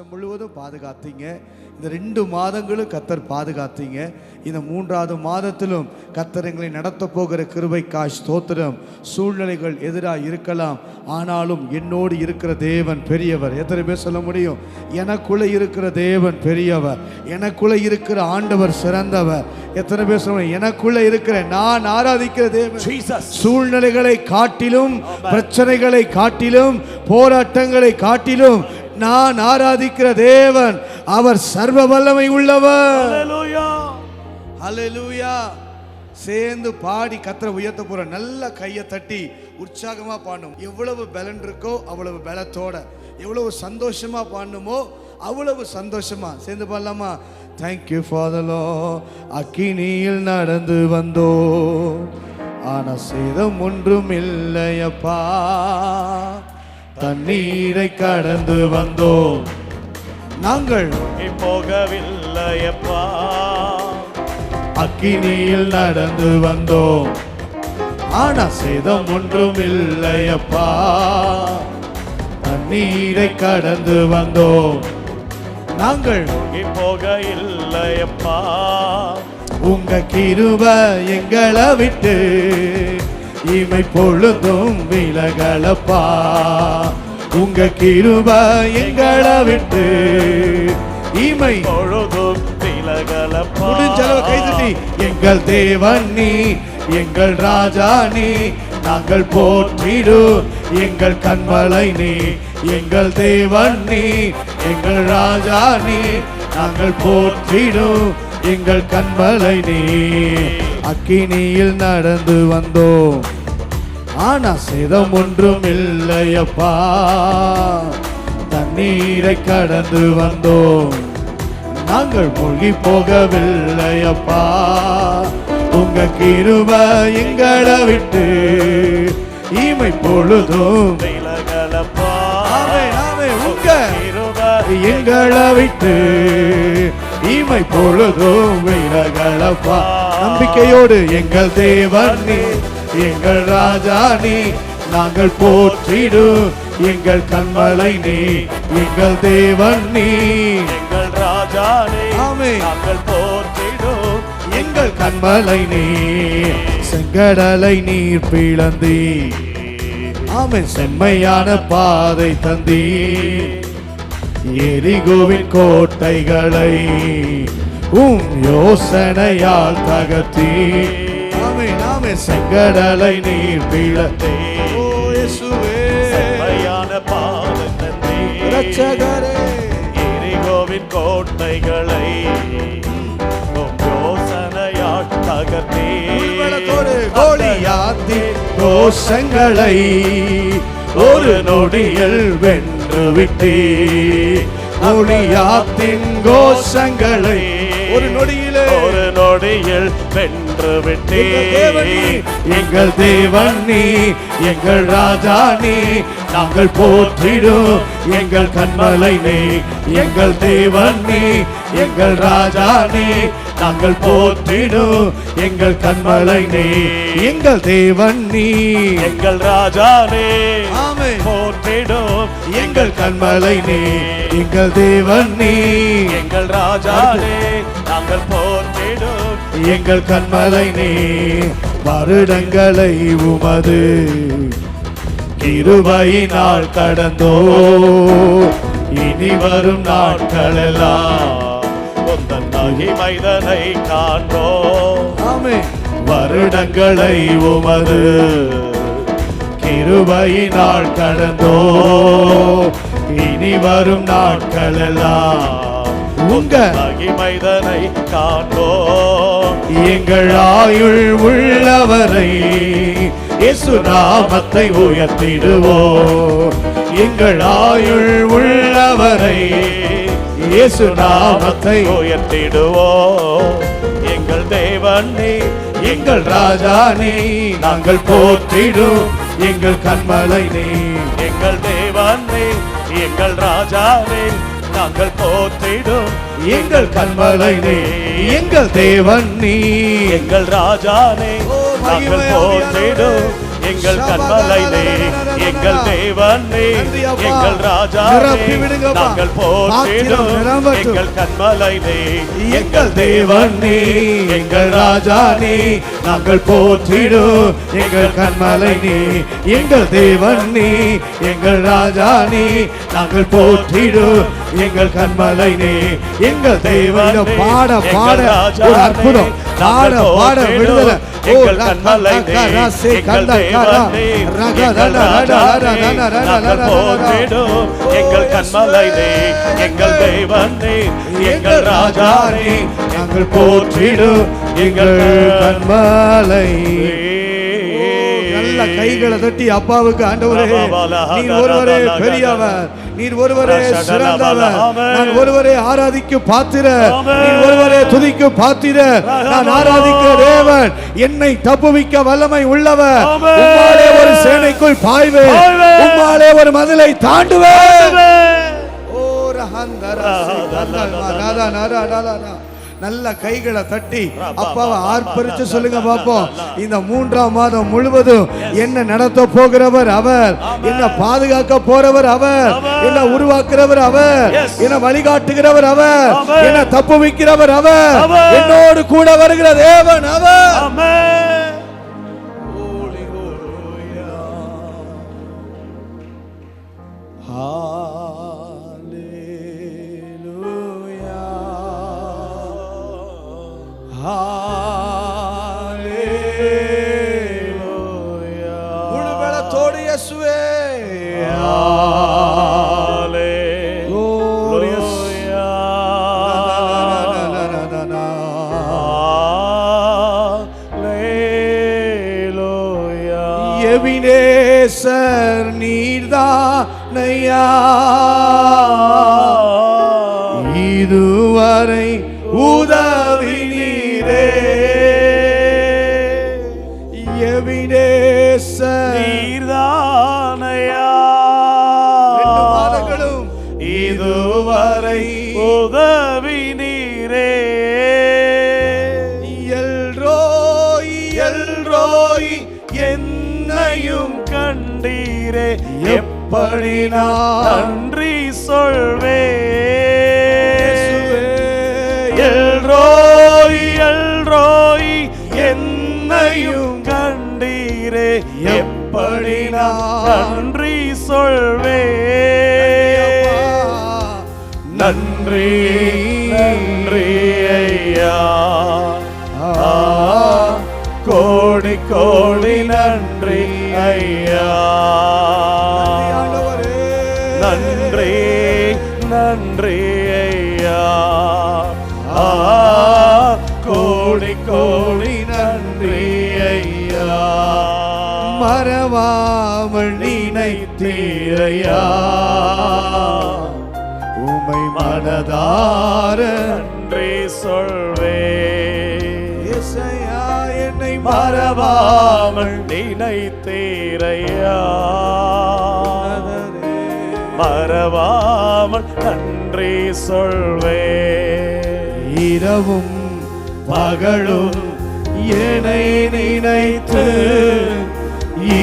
வருஷம் முழுவதும் பாதுகாத்தீங்க. இந்த 2 மாதங்களும் கர்த்தர் பாதுகாத்தீங்க. இந்த 3வது மாதத்திலும் கர்த்தர் எங்களை நடத்த போகிற கிருபைக்காய் ஸ்தோத்திரம். சூழ்நிலைகள் எதிராக இருக்கலாம், ஆனாலும் என்னோடு இருக்கிற தேவன் பெரியவர். எத்தனை பேர் சொல்ல முடியும்? எனக்குள்ள இருக்கிற தேவன் பெரியவர், எனக்குள்ள இருக்கிற ஆண்டவர் சிறந்தவர். எத்தனை பேர் சொல்ல முடியும்? எனக்குள்ள இருக்கிற நான் ஆராதிக்கிற தேவன் சூழ்நிலைகளை காட்டிலும், பிரச்சனைகளை காட்டிலும், போராட்டங்களை காட்டிலும் நான் ஆராதிக்கிற தேவன் அவர் சர்வ வல்லமை உள்ளவர். ஹல்லேலூயா. சேர்ந்து பாடி கர்த்தரை உயர்த்த போற. நல்ல கையை தட்டி உற்சாகமா பாடணும். எவ்வளவு பலன் இருக்கோ அவ்வளவு பலத்தோட, எவ்வளவு சந்தோஷமா பாடணுமோ அவ்வளவு சந்தோஷமா சேர்ந்து பாடலாமா? Thank you father. அக்கினியில் நடந்து வந்தோ, ஆனா சேதம் ஒன்றும் இல்லையப்பா. தண்ணீரை கடந்து வந்தோம், நாங்கள் போகவில்லையப்பா. அக்கினியில் நடந்து வந்தோம், ஆனா சேதம் ஒன்றும் இல்லையப்பா. தண்ணீரை கடந்து வந்தோம், நாங்கள் போக இல்லையப்பா. உங்க கிருபை எங்களை விட்டு இமை பொழுதும் விலகலப்பா. உங்க கிருபை எங்களை விட்டு இமை பொழுதும் விலகலப்பா. முடிஞ்சளவு கைதட்டி எங்கள் தேவன் நீ, எங்கள் ராஜா நீ, நாங்கள் போற்றிடும் எங்கள் கண்மலை நீ. எங்கள் தேவன் நீ, எங்கள் ராஜா நீ, நாங்கள் போற்றிடும் எங்கள் கண்மலை நீ. அக்கினியில் நடந்து வந்தோம், ஆனா சேதம் ஒன்றும் இல்லையப்பா. தண்ணீரை கடந்து வந்தோம், நாங்கள் மூழ்கி போகவில்லையப்பா. உங்க கிருபை எங்களை விட்டு இமை பொழுதும் விலகலப்பா. உங்க கிருபை எங்களை விட்டு இமை பொழுதும் விலகலப்பா. நம்பிக்கையோடு எங்கள் தேவன் நீ, எங்கள் ராஜா நீ, நாங்கள் போற்றிடும் எங்கள் கண்மலை நீ. எங்கள் தேவன் நீ, எங்கள் ராஜா நீ, நாங்கள் போற்றிடும் எங்கள் கண்மலை நீ. செங்கடலை நீர் பிளந்தீ, ஆமென், செம்மையான பாதை தந்தீ. எரிகோவின் கோட்டைகளை யோசனையால் தகர்த்தீ. செங்கடலை நீர் பிளந்தீ, செம்மையான பாதை தந்தீ. எரிகோவின் கோட்டைகளை யோசனையால் தகர்த்தீ. கோலியாத்தின் கோஷங்களை ஒரு நொடியில் வென்று விட்டீ. கோலியாத்தின் கோஷங்களை ஒரு நொடியில் வென்று விட்டீ. எங்கள் தேவன் நீ, எங்கள் ராஜா நீ, நாங்கள் போற்றிடும் எங்கள் கண்மலை நீ. எங்கள் தேவன் நீ, எங்கள் ராஜா நீ, நாங்கள் போற்றிடும் எங்கள் கண்மலை நீ. எங்கள் தேவன் நீ, எங்கள் ராஜா நீ, போற்றிடும் எங்கள் கண்மலை நீ. எங்கள் தேவன் நீ, எங்கள் ராஜா நீ, நாங்கள் போற்றிடும் எங்கள் கண்மலை நீ. வருடங்களை உமது கிருபையினால் கடந்தோ, இனி வரும் நாட்களெல்லாம் உந்தன் மகிமைதனை காண்போம். வருடங்களை உமது கிருபையினால் கடந்தோ, இனி வரும் நாட்களெல்லாம் உங்க மகிமைதனை காண்போம். எங்கள் ஆயுள் உள்ளவரை இயேசு நாமத்தை உயர்த்திடுவோம். எங்கள் ஆயுள் உள்ளவரை இயேசு நாமத்தை உயர்த்திடுவோம். எங்கள் தேவன் நீ, எங்கள் ராஜா நீ, நாங்கள் போற்றிடும் எங்கள் கண்மலை நீ. எங்கள் தேவன் நீ, எங்கள் ராஜா நீ, நாங்கள் போற்றிடும் எங்கள் கண்மலை நீ. எங்கள் தேவன் நீ, எங்கள் ராஜா நீ, நாங்கள் போற்றிடும் எங்கள் கண்மலை நீர், எங்கள் தேவன் நீர், எங்கள் ராஜா நீர், நாங்கள் போற்றிடும் எங்கள் கண்மலை நீர், எங்கள் தேவன் நீர், எங்கள் ராஜா நீர், நாங்கள் போற்றிடும் எங்கள் கண்மலை நீர், எங்கள் தேவன் நீர், எங்கள் ராஜா நீர், நாங்கள் போற்றிடும் எங்கள் கண்மலை நீர், எங்கள் தேவன் பாட பாட ஒரு அற்புதம், பாட பாட விடுதலை. எங்கள் கண்மலை நீர், எங்கள் தேவன் நீர், எங்கள் ராஜா நீர், நாங்கள் போற்றிடும் எங்கள் கண்மலை நீர், எங்கள் தேவன் நீர், எங்கள் ராஜா நீர், நாங்கள் போற்றிடும் எங்கள் கண்மலை நீர். நல்ல கைகளை தட்டி அப்பாவுக்கு, ஆண்டவரே நீர் ஒருவரே பெரியவர், நீர் ஒருவரே சிறந்தவர், நான் ஒருவரே ஆராதிக்கும் பாத்திரர், நீர் ஒருவரே துதிக்கும் பாத்திரர், நான் ஆராதிக்கிற தேவன், என்னை தப்புவிக்க வல்லமை உள்ளவர், உம்மாலே ஒரு சேனைக்குள் பாய்வேன், உம்மாலே ஒரு மதிலை தாண்டுவேன். ஓ ரஹந்தரா நல்ல கைகளை தட்டி அப்பாவை ஆர்ப்பரிச்சு சொல்லுங்க பாப்போம். இந்த 3ஆம் மாதம் முழுவதும் என்ன நடத்த போகிறவர் அவர், என்ன பாதுகாக்க போறவர் அவர், என்ன உருவாக்குறவர் அவர், என்ன வழிகாட்டுகிறவர் அவர், என்ன தப்புவிக்கிறவர் அவர், என்னோடு கூட வருகிற தேவன் அவர். முழு பலத்தோடு இயேசுவே எபினேசர் நீர்தானையா, இதுவரை உதவி நீரே, எபினேசர் நீர்தானையா, 2 மாதங்களும் இதுவரை உதவி நீரே, எல்ரோய் எல்ரோய் என்னையும் கண்டீரே, எப்படி நான் நன்றி சொல்வே, எல்ரோய் எல்ரோய் என்னையும் கண்டீரே, எப்படி நான் நன்றி சொல்வே, நன்றி நன்றி ஐயா, கோடி கோடி நன்றி ஐயா, நன்றி நன்றி ஐயா, கோடி கோடி நன்றி ஐயா, மறவாமல் நினைத்தீரையா, உமை மனதார நன்றி சொல்வே, இயேசையா என்னை மறவாமல் நினைத்தீரையா, மறவாமல் நன்றி சொல்வே, இரவும் பகலும் என்னை நினைத்து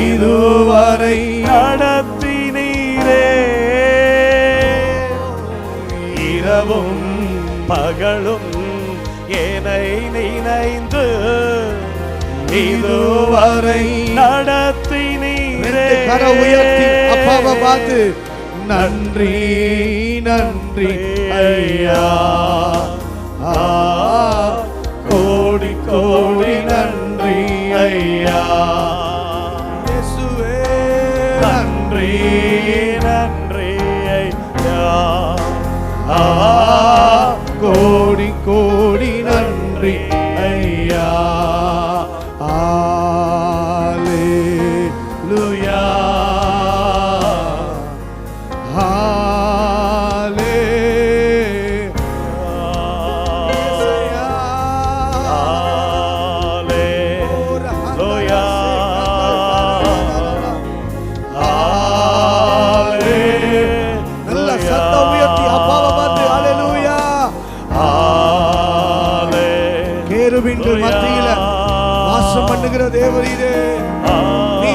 இதுவரை நடத்தினீரே, இரவும் பகலும் என்னை நினைந்து இதுவரை நடத்தினீரே, கர உயர்த்தி அப்பாவை பார்த்து நன்றி நன்றி ஐயா, கோடி கோடி நன்றி ஐயா, இயேசுவே நன்றி நன்றி ஐயா, கோடி கோடி நன்றி ஐயா, ஹalleluya கேருபீன்கள் மத்தியில வாசம் பண்ணுகிற தேவரீரே, நீ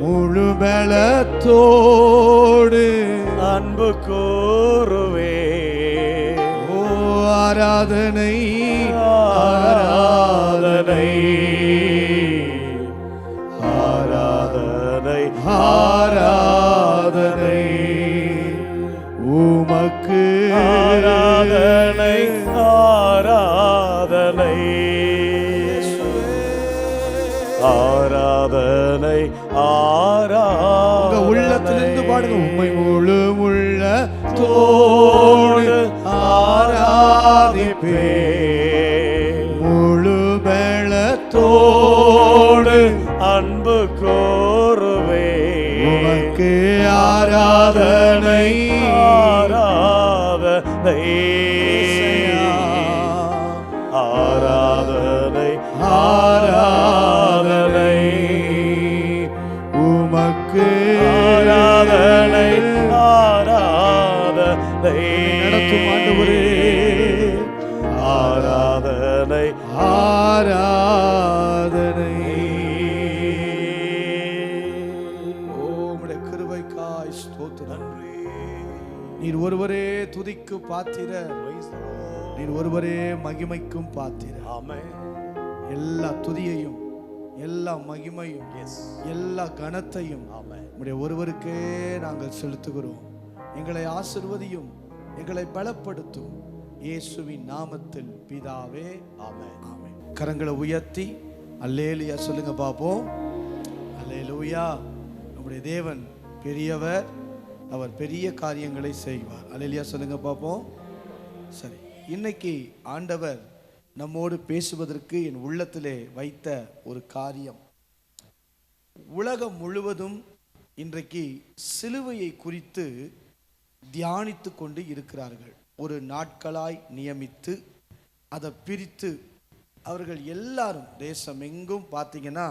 முழு பலத்தோடு அன்பு கூறுவே. ஓ ஆராதனை ஆராதனை ஆராதனை ஆராதனை உமக்கு ஆராதனை ஆராதனை ஆராதனை உங்க உள்ளத்திலிருந்து பாடுங்க. உம்மை முழு உள்ளத்தோடு ஆராதிப்பே, முழு பலத்தோடு அன்பு கோருவே. உமக்கு ஆராதனை ஆராதனை ஆராதனை ஆராதனை உமக்கு ஆராதனை ஆராதனை நடத்தும் ஆண்டவரே. ஆராதனை ஆராதனை. உம்முடைய கிருபைக்காய் ஸ்தோத்திரம். நீர் ஒருவரே துதிக்கு பாத்திரர், நீர் ஒருவரே மகிமைக்கும் பாத்திரர். ஆமென். எல்லா துதியையும் எல்லா மகிமையும் எல்லா கனத்தையும் உம்முடைய ஒருவருக்கே நாங்கள் செலுத்துகிறோம். எங்களை ஆசிர்வதியும், எங்களை பலப்படுத்தும் இயேசுவின் நாமத்தில் பிதாவே, ஆமென். ஆமென். கரங்களை உயர்த்தி அல்லேலூயா சொல்லுங்க பாப்போம். அல்லேலூயா. நம்முடைய தேவன் பெரியவர், அவர் பெரிய காரியங்களை செய்வார். அல்லேலூயா சொல்லுங்க பாப்போம். சரி, இன்னைக்கு ஆண்டவர் நம்மோடு பேசுவதற்கு என் உள்ளத்திலே வைத்த ஒரு காரியம், உலகம் முழுவதும் இன்றைக்கு சிலுவையை குறித்து தியானித்து கொண்டு இருக்கிறார்கள். ஒரு நாட்களாய் நியமித்து அதை பிரித்து அவர்கள் எல்லாரும் தேசம் எங்கும் பார்த்தீங்கன்னா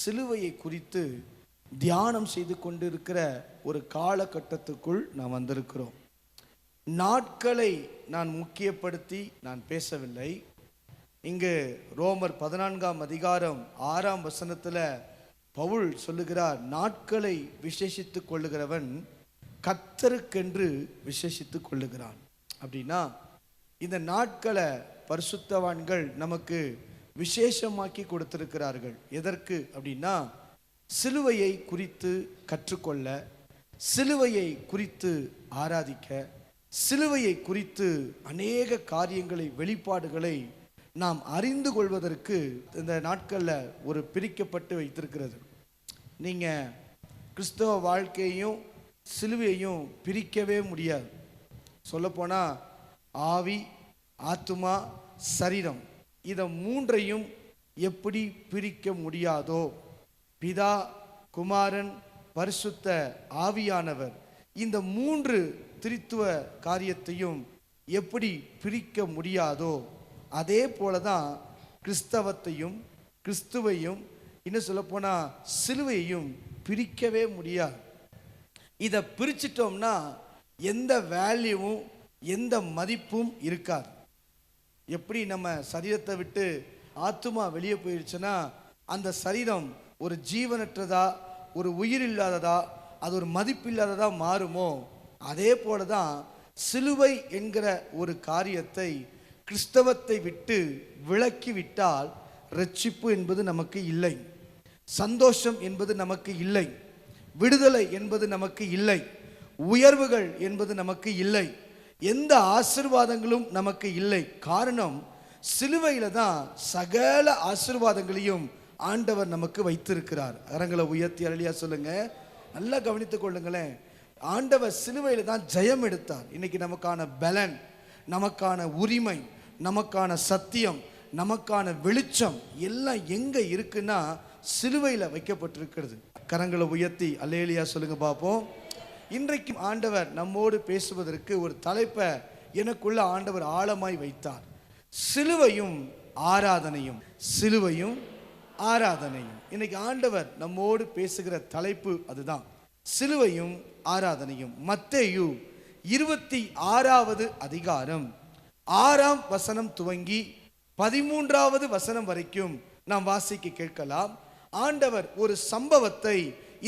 சிலுவையை குறித்து தியானம் செய்து கொண்டிருக்கிற ஒரு காலகட்டத்துக்குள் நாம் வந்திருக்கிறோம். நாட்களை நான் முக்கியப்படுத்தி நான் பேசவில்லை. இங்கு ரோமர் 14ஆம் அதிகாரம் 6ஆம் வசனத்தில் பவுல் சொல்லுகிறார், நாட்களை விசேஷித்துக் கொள்ளுகிறவன் கர்த்தருக்கென்று விசேஷித்துக் கொள்ளுகிறான். அப்படின்னா இந்த நாட்களை பரிசுத்தவான்கள் நமக்கு விசேஷமாக்கி கொடுத்திருக்கிறார்கள். எதற்கு அப்படின்னா சிலுவையை குறித்து கற்றுக்கொள்ள, சிலுவையை குறித்து ஆராதிக்க, சிலுவையை குறித்து அநேக காரியங்களை, வெளிப்பாடுகளை நாம் அறிந்து கொள்வதற்கு இந்த நாட்களில் ஒரு பிரிக்கப்பட்டு வைத்திருக்கிறது. நீங்கள் கிறிஸ்தவ வாழ்க்கையையும் சிலுவையையும் பிரிக்கவே முடியாது. சொல்லப்போனால் ஆவி, ஆத்துமா, சரீரம், இதை மூன்றையும் எப்படி பிரிக்க முடியாதோ, பிதா, குமாரன், பரிசுத்த ஆவியானவர், இந்த மூன்று திரித்துவ காரியத்தையும் எப்படி பிரிக்க முடியாதோ, அதே போல தான் கிறிஸ்தவத்தையும் கிறிஸ்துவையும் இன்னும் சொல்லப்போனால் சிலுவையையும் பிரிக்கவே முடியாது. இதை பிரிச்சிட்டோம்னா எந்த வேல்யூவும் எந்த மதிப்பும் இருக்காது. எப்படி நம்ம சரீரத்தை விட்டு ஆத்துமா வெளியே போயிடுச்சுன்னா அந்த சரீரம் ஒரு ஜீவனற்றதா, ஒரு உயிர் இல்லாததா, அது ஒரு மதிப்பில்லாததா மாறுமோ, அதே போல தான் சிலுவை என்கிற ஒரு காரியத்தை கிறிஸ்தவத்தை விட்டு விலக்கி விட்டால் இரட்சிப்பு என்பது நமக்கு இல்லை, சந்தோஷம் என்பது நமக்கு இல்லை, விடுதலை என்பது நமக்கு இல்லை, உயர்வுகள் என்பது நமக்கு இல்லை, எந்த ஆசீர்வாதங்களும் நமக்கு இல்லை. காரணம், சிலுவையில தான் சகல ஆசீர்வாதங்களையும் ஆண்டவர் நமக்கு வைத்திருக்கிறார். கரங்களை உயர்த்தி அல்லேலூயா சொல்லுங்க. நல்லா கவனித்துக் கொள்ளுங்களேன். ஆண்டவர் சிலுவையில தான் ஜெயம் எடுத்தார். இன்னைக்கு நமக்கான பலன், நமக்கான உரிமை, நமக்கான சத்தியம், நமக்கான வெளிச்சம் எல்லாம் எங்க இருக்குன்னா சிலுவையில வைக்கப்பட்டிருக்கிறது. கரங்களை உயர்த்தி அல்லேலூயா சொல்லுங்க பார்ப்போம். இன்றைக்கு ஆண்டவர் நம்மோடு பேசுவதற்கு ஒரு தலைப்பை எனக்குள்ள ஆண்டவர் ஆழமாய் வைத்தார். சிலுவையும் ஆராதனையும், சிலுவையும் ஆராதனையும். இன்னைக்கு ஆண்டவர் நம்மோடு பேசுகிற தலைப்பு அதுதான், சிலுவையும் ஆராதனையும். மத்தேயு 26வது அதிகாரம் 6ஆம் வசனம் துவங்கி 13வது வசனம் வரைக்கும் நாம் வாசிக்க கேட்கலாம். ஆண்டவர் ஒரு சம்பவத்தை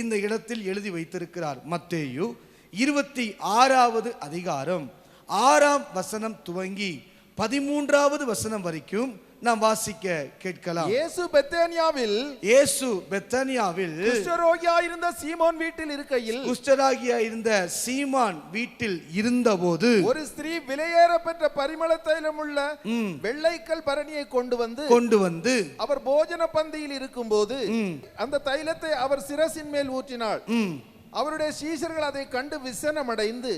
இந்த இடத்தில் எழுதி வைத்திருக்கிறார். மத்தேயு 26வது அதிகாரம் 6ஆம் வசனம் துவங்கி 13வது வசனம் வரைக்கும் நாம் வாசிக்க கேட்கலாம். இயேசு பெத்தானியாவில் குஷ்டரோகியாயிருந்த சீமோன் வீட்டில் இருக்கையில், குஷ்டரோகியாயிருந்த சீமான் வீட்டில் இருந்தபோது ஒரு ஸ்திரீ விலையேற பெற்ற பரிமள தைலமுள்ள வெள்ளைக்கல் பரணியை கொண்டு வந்து அவர் போஜன பந்தியில் இருக்கும்போது அந்த தைலத்தை அவர் சிரசின் மேல் ஊற்றினாள். அவருடைய சீஷர்கள் அதை கண்டு விசனமடைந்து,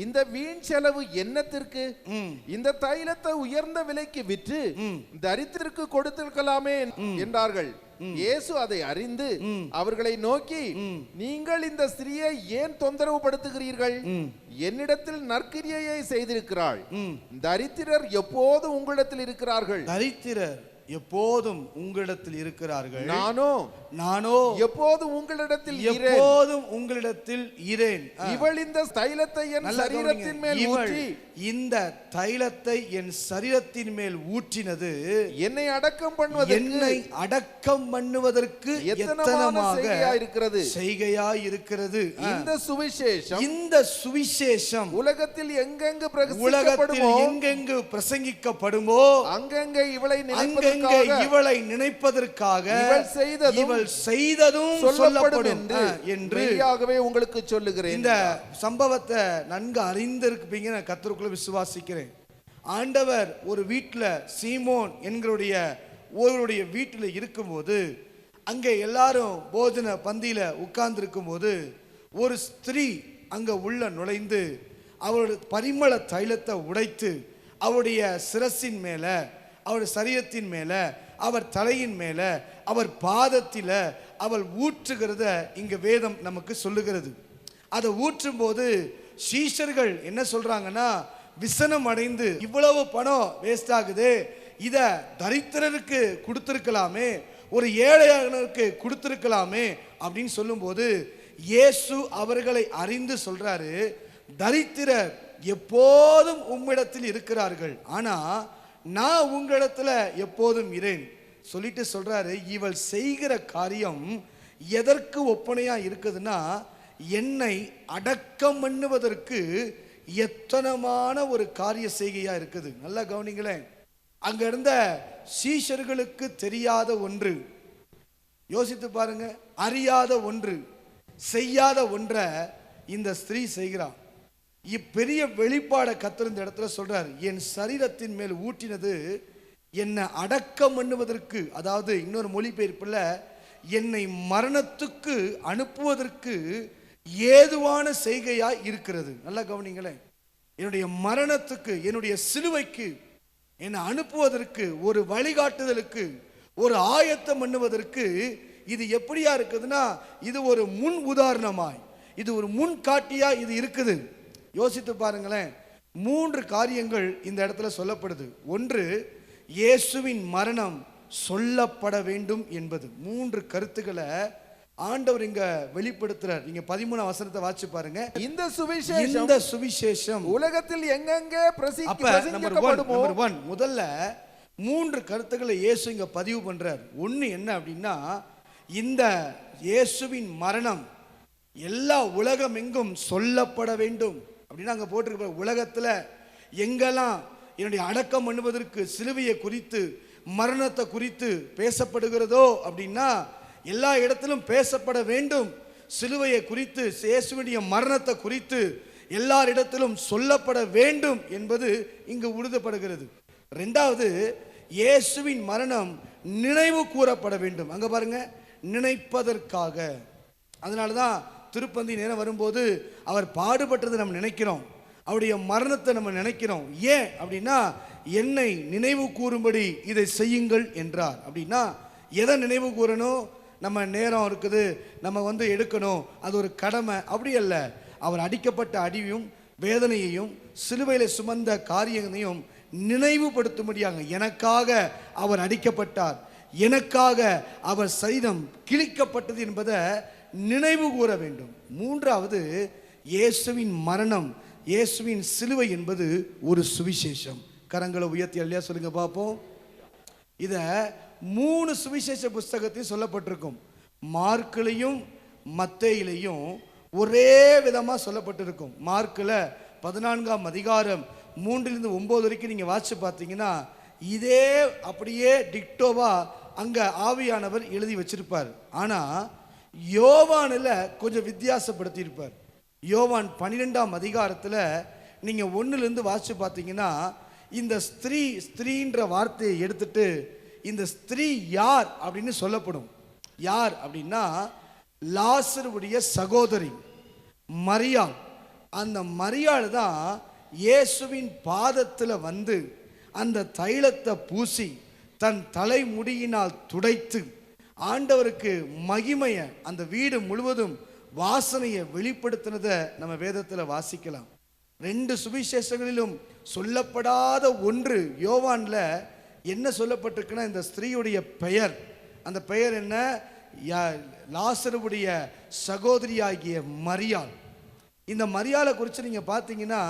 இந்த வீண் செலவு என்னத்திற்கு? இந்த தைலத்தை உயர்ந்த விலைக்கு விற்று தரித்திற்கு கொடுத்திருக்கலாமே என்றார்கள். இயேசு அதை அறிந்து அவர்களை நோக்கி, நீங்கள் இந்த ஸ்திரீயை ஏன் தொந்தரவு படுத்துகிறீர்கள்? என்னிடத்தில் நற்கிரியையை செய்திருக்கிறாள். தரித்திரர் எப்போது உங்களிடத்தில் இருக்கிறார்கள். தரித்திரர் எப்போதும் உங்களிடத்தில் இருக்கிறார்கள். நானோ எப்போதும் உங்களிடத்தில் இரேன். இவள் இந்த தைலத்தை என் சரீரத்தின் மேல் ஊற்றி, இந்த தைலத்தை என் சரீரத்தின் மேல் ஊற்றினது என்னை அடக்கம் பண்ணுவதற்கு எத்தனமாக செய்கையா இருக்கிறது. இந்த சுவிசேஷம் உலகத்தில் எங்கெங்கு பிரசங்கிக்கப்படுமோ அங்கங்கே இவளை நினைப்பதற்காக இவள் செய்ததும் சொல்லப்படும் என்று உங்களுக்கு சொல்லுகிறேன். இந்த சம்பவத்தை நன்கு அறிந்திருப்பீங்க, நான் கர்த்தருக்குள்ள விசுவாசிக்கிறேன். ஆண்டவர் ஒரு வீட்டில், சீமோன் என்கிறோடைய ஒருவருடைய வீட்டில் இருக்கும்போது, அங்கே எல்லாரும் போஜன பந்தியில உட்கார்ந்து இருக்கும்போது ஒரு ஸ்திரீ அங்க உள்ள நுழைந்து அவருடைய பரிமள தைலத்தை உடைத்து அவருடைய சிரசின் மேல, அவர் சரீரத்தின் மேல, அவர் தலையின் மேல, அவர் பாதத்தில் அவள் ஊற்றுகிறத இங்க வேதம் நமக்கு சொல்லுகிறது. அதை ஊற்றும் போது சீஷர்கள் என்ன சொல்றாங்கன்னா, விசனம் அடைந்து, இவ்வளவு பணம் வேஸ்ட் ஆகுது, இத தரித்திரருக்கு கொடுத்திருக்கலாமே, ஒரு ஏழையானவருக்கு கொடுத்திருக்கலாமே அப்படின்னு சொல்லும்போது இயேசு அவர்களை அறிந்து சொல்றாரு, தரித்திரர் எப்போதும் உம்மிடத்தில் இருக்கிறார்கள், ஆனா நான் உங்களிடத்துல எப்போதும் இரேன் சொல்லிட்டு சொல்றாரு. இவள் செய்கிற காரியம் எதற்கு ஒப்பனையா இருக்குதுன்னா, என்னை அடக்கம் பண்ணுவதற்கு எத்தனமான ஒரு காரிய செய்கையா இருக்குது. நல்லா கவனிங்களேன். அங்க இருந்த சீஷர்களுக்கு தெரியாத ஒன்று, யோசித்து பாருங்க, அறியாத ஒன்று, செய்யாத ஒன்றை இந்த ஸ்திரீ செய்கிறான். இப்பெரிய வெளிப்பாடை கர்த்தர் இந்த இடத்துல சொல்றார். என் சரீரத்தின் மேல் ஊற்றினது என்னை அடக்கம் பண்ணுவதற்கு, அதாவது இன்னொரு மொழிபெயர்ப்புல என்னை மரணத்துக்கு அனுப்புவதற்கு ஏதுவான செய்கையாய் இருக்கிறது. நல்லா கவனிங்களேன். என்னுடைய மரணத்துக்கு, என்னுடைய சிலுவைக்கு என்னை அனுப்புவதற்கு, ஒரு வழிகாட்டுதலுக்கு, ஒரு ஆயத்தம் பண்ணுவதற்கு இது எப்படியா இருக்குதுன்னா, இது ஒரு முன் உதாரணமாய், இது ஒரு முன் காட்டியா இது இருக்குது. யோசித்து பாருங்களேன். 3 காரியங்கள் இந்த இடத்துல சொல்லப்படுது. ஒன்று, இயேசுவின் மரணம் சொல்லப்பட வேண்டும் என்பது. 3 கருத்துக்களை ஆண்டவர் இங்க வெளிப்படுத்துறார். நீங்க 13 வசனத்தை வாசிச்சு பாருங்க. இந்த சுவிசேஷம் உலகத்தில் எங்கெங்கே பிரசங்கிக்கப்படுமோ, நம்பர் 1 முதல்ல 3 கருத்துக்களை இயேசு இங்க பதிவு பண்றார். ஒன்னு என்ன அப்படின்னா, இந்த இயேசுவின் மரணம் எல்லா உலகம் எங்கும் சொல்லப்பட வேண்டும் அப்படின்னா, அங்க போட்டிருக்க உலகத்துல எங்கெல்லாம் என்னுடைய அடக்கம் பண்ணுவதற்கு சிலுவையை குறித்து, மரணத்தை குறித்து பேசப்படுகிறதோ அப்படின்னா எல்லா இடத்திலும் பேசப்பட வேண்டும். சிலுவையை குறித்து, இயேசுவினுடைய மரணத்தை குறித்து எல்லாரிடத்திலும் சொல்லப்பட வேண்டும் என்பது இங்கு உறுதிப்படுகிறது. 2வது, இயேசுவின் மரணம் நினைவு கூறப்பட வேண்டும். அங்க பாருங்க, நினைப்பதற்காக. அதனாலதான் திருப்பந்தி நேரம் வரும்போது அவர் பாடுபட்டதை நம்ம நினைக்கிறோம், அவருடைய மரணத்தை நம்ம நினைக்கிறோம். ஏன் அப்படின்னா, என்னை நினைவு கூறும்படி இதை செய்யுங்கள் என்றார். அப்படின்னா எதை நினைவு கூறணும்? நம்ம நேரம் இருக்குது, நம்ம எடுக்கணும், அது ஒரு கடமை, அப்படி அல்ல. அவர் அடிக்கப்பட்ட அடியும் வேதனையையும் சிலுவையில் சுமந்த காரியங்களையும் நினைவுபடுத்தும்படியாக, எனக்காக அவர் அடிக்கப்பட்டார், எனக்காக அவர் சரீரம் கிழிக்கப்பட்டது என்பதை நினைவு கூற வேண்டும். 3வது, இயேசுவின் மரணம், இயேசுவின் சிலுவை என்பது ஒரு சுவிசேஷம். கரங்களை உயர்த்தி அல்லையா சொல்லுங்க பார்ப்போம். இதை 3 சுவிசேஷ புஸ்தகத்தையும் சொல்லப்பட்டிருக்கும். மார்க்கிலையும் மத்தேயிலையும் ஒரே விதமாக சொல்லப்பட்டிருக்கும். மார்க்கில் 14ஆம் அதிகாரம் 3-9 வரைக்கும் நீங்கள் வாசிச்சு பார்த்தீங்கன்னா இதே அப்படியே டிக்டோவா அங்கே ஆவியானவர் எழுதி வச்சிருப்பார். ஆனால் யோவானில் கொஞ்சம் வித்தியாசப்படுத்தியிருப்பார். யோவான் 12ஆம் அதிகாரத்தில் நீங்கள் 1லேருந்து வாசிச்சு பார்த்தீங்கன்னா இந்த ஸ்திரீன்ற வார்த்தையை எடுத்துட்டு இந்த ஸ்திரீ யார் அப்படின்னு சொல்லப்படும். யார் அப்படின்னா லாசருடைய சகோதரி மரியாள். அந்த மரியாள் தான் இயேசுவின் பாதத்தில் வந்து அந்த தைலத்தை பூசி தன் தலைமுடியினால் துடைத்து ஆண்டவருக்கு மகிமையை அந்த வீடு முழுவதும் வாசனையை வெளிப்படுத்தினதை நம்ம வேதத்தில் வாசிக்கலாம். 2 சுவிசேஷங்களிலும் சொல்லப்படாத ஒன்று யோவான்ல என்ன சொல்லப்பட்டிருக்குன்னா இந்த ஸ்திரீயுடைய பெயர். அந்த பெயர் என்ன? லாசருடைய சகோதரியாகிய மரியாள். இந்த மரியாளை குறித்து நீங்கள் பார்த்தீங்கன்னா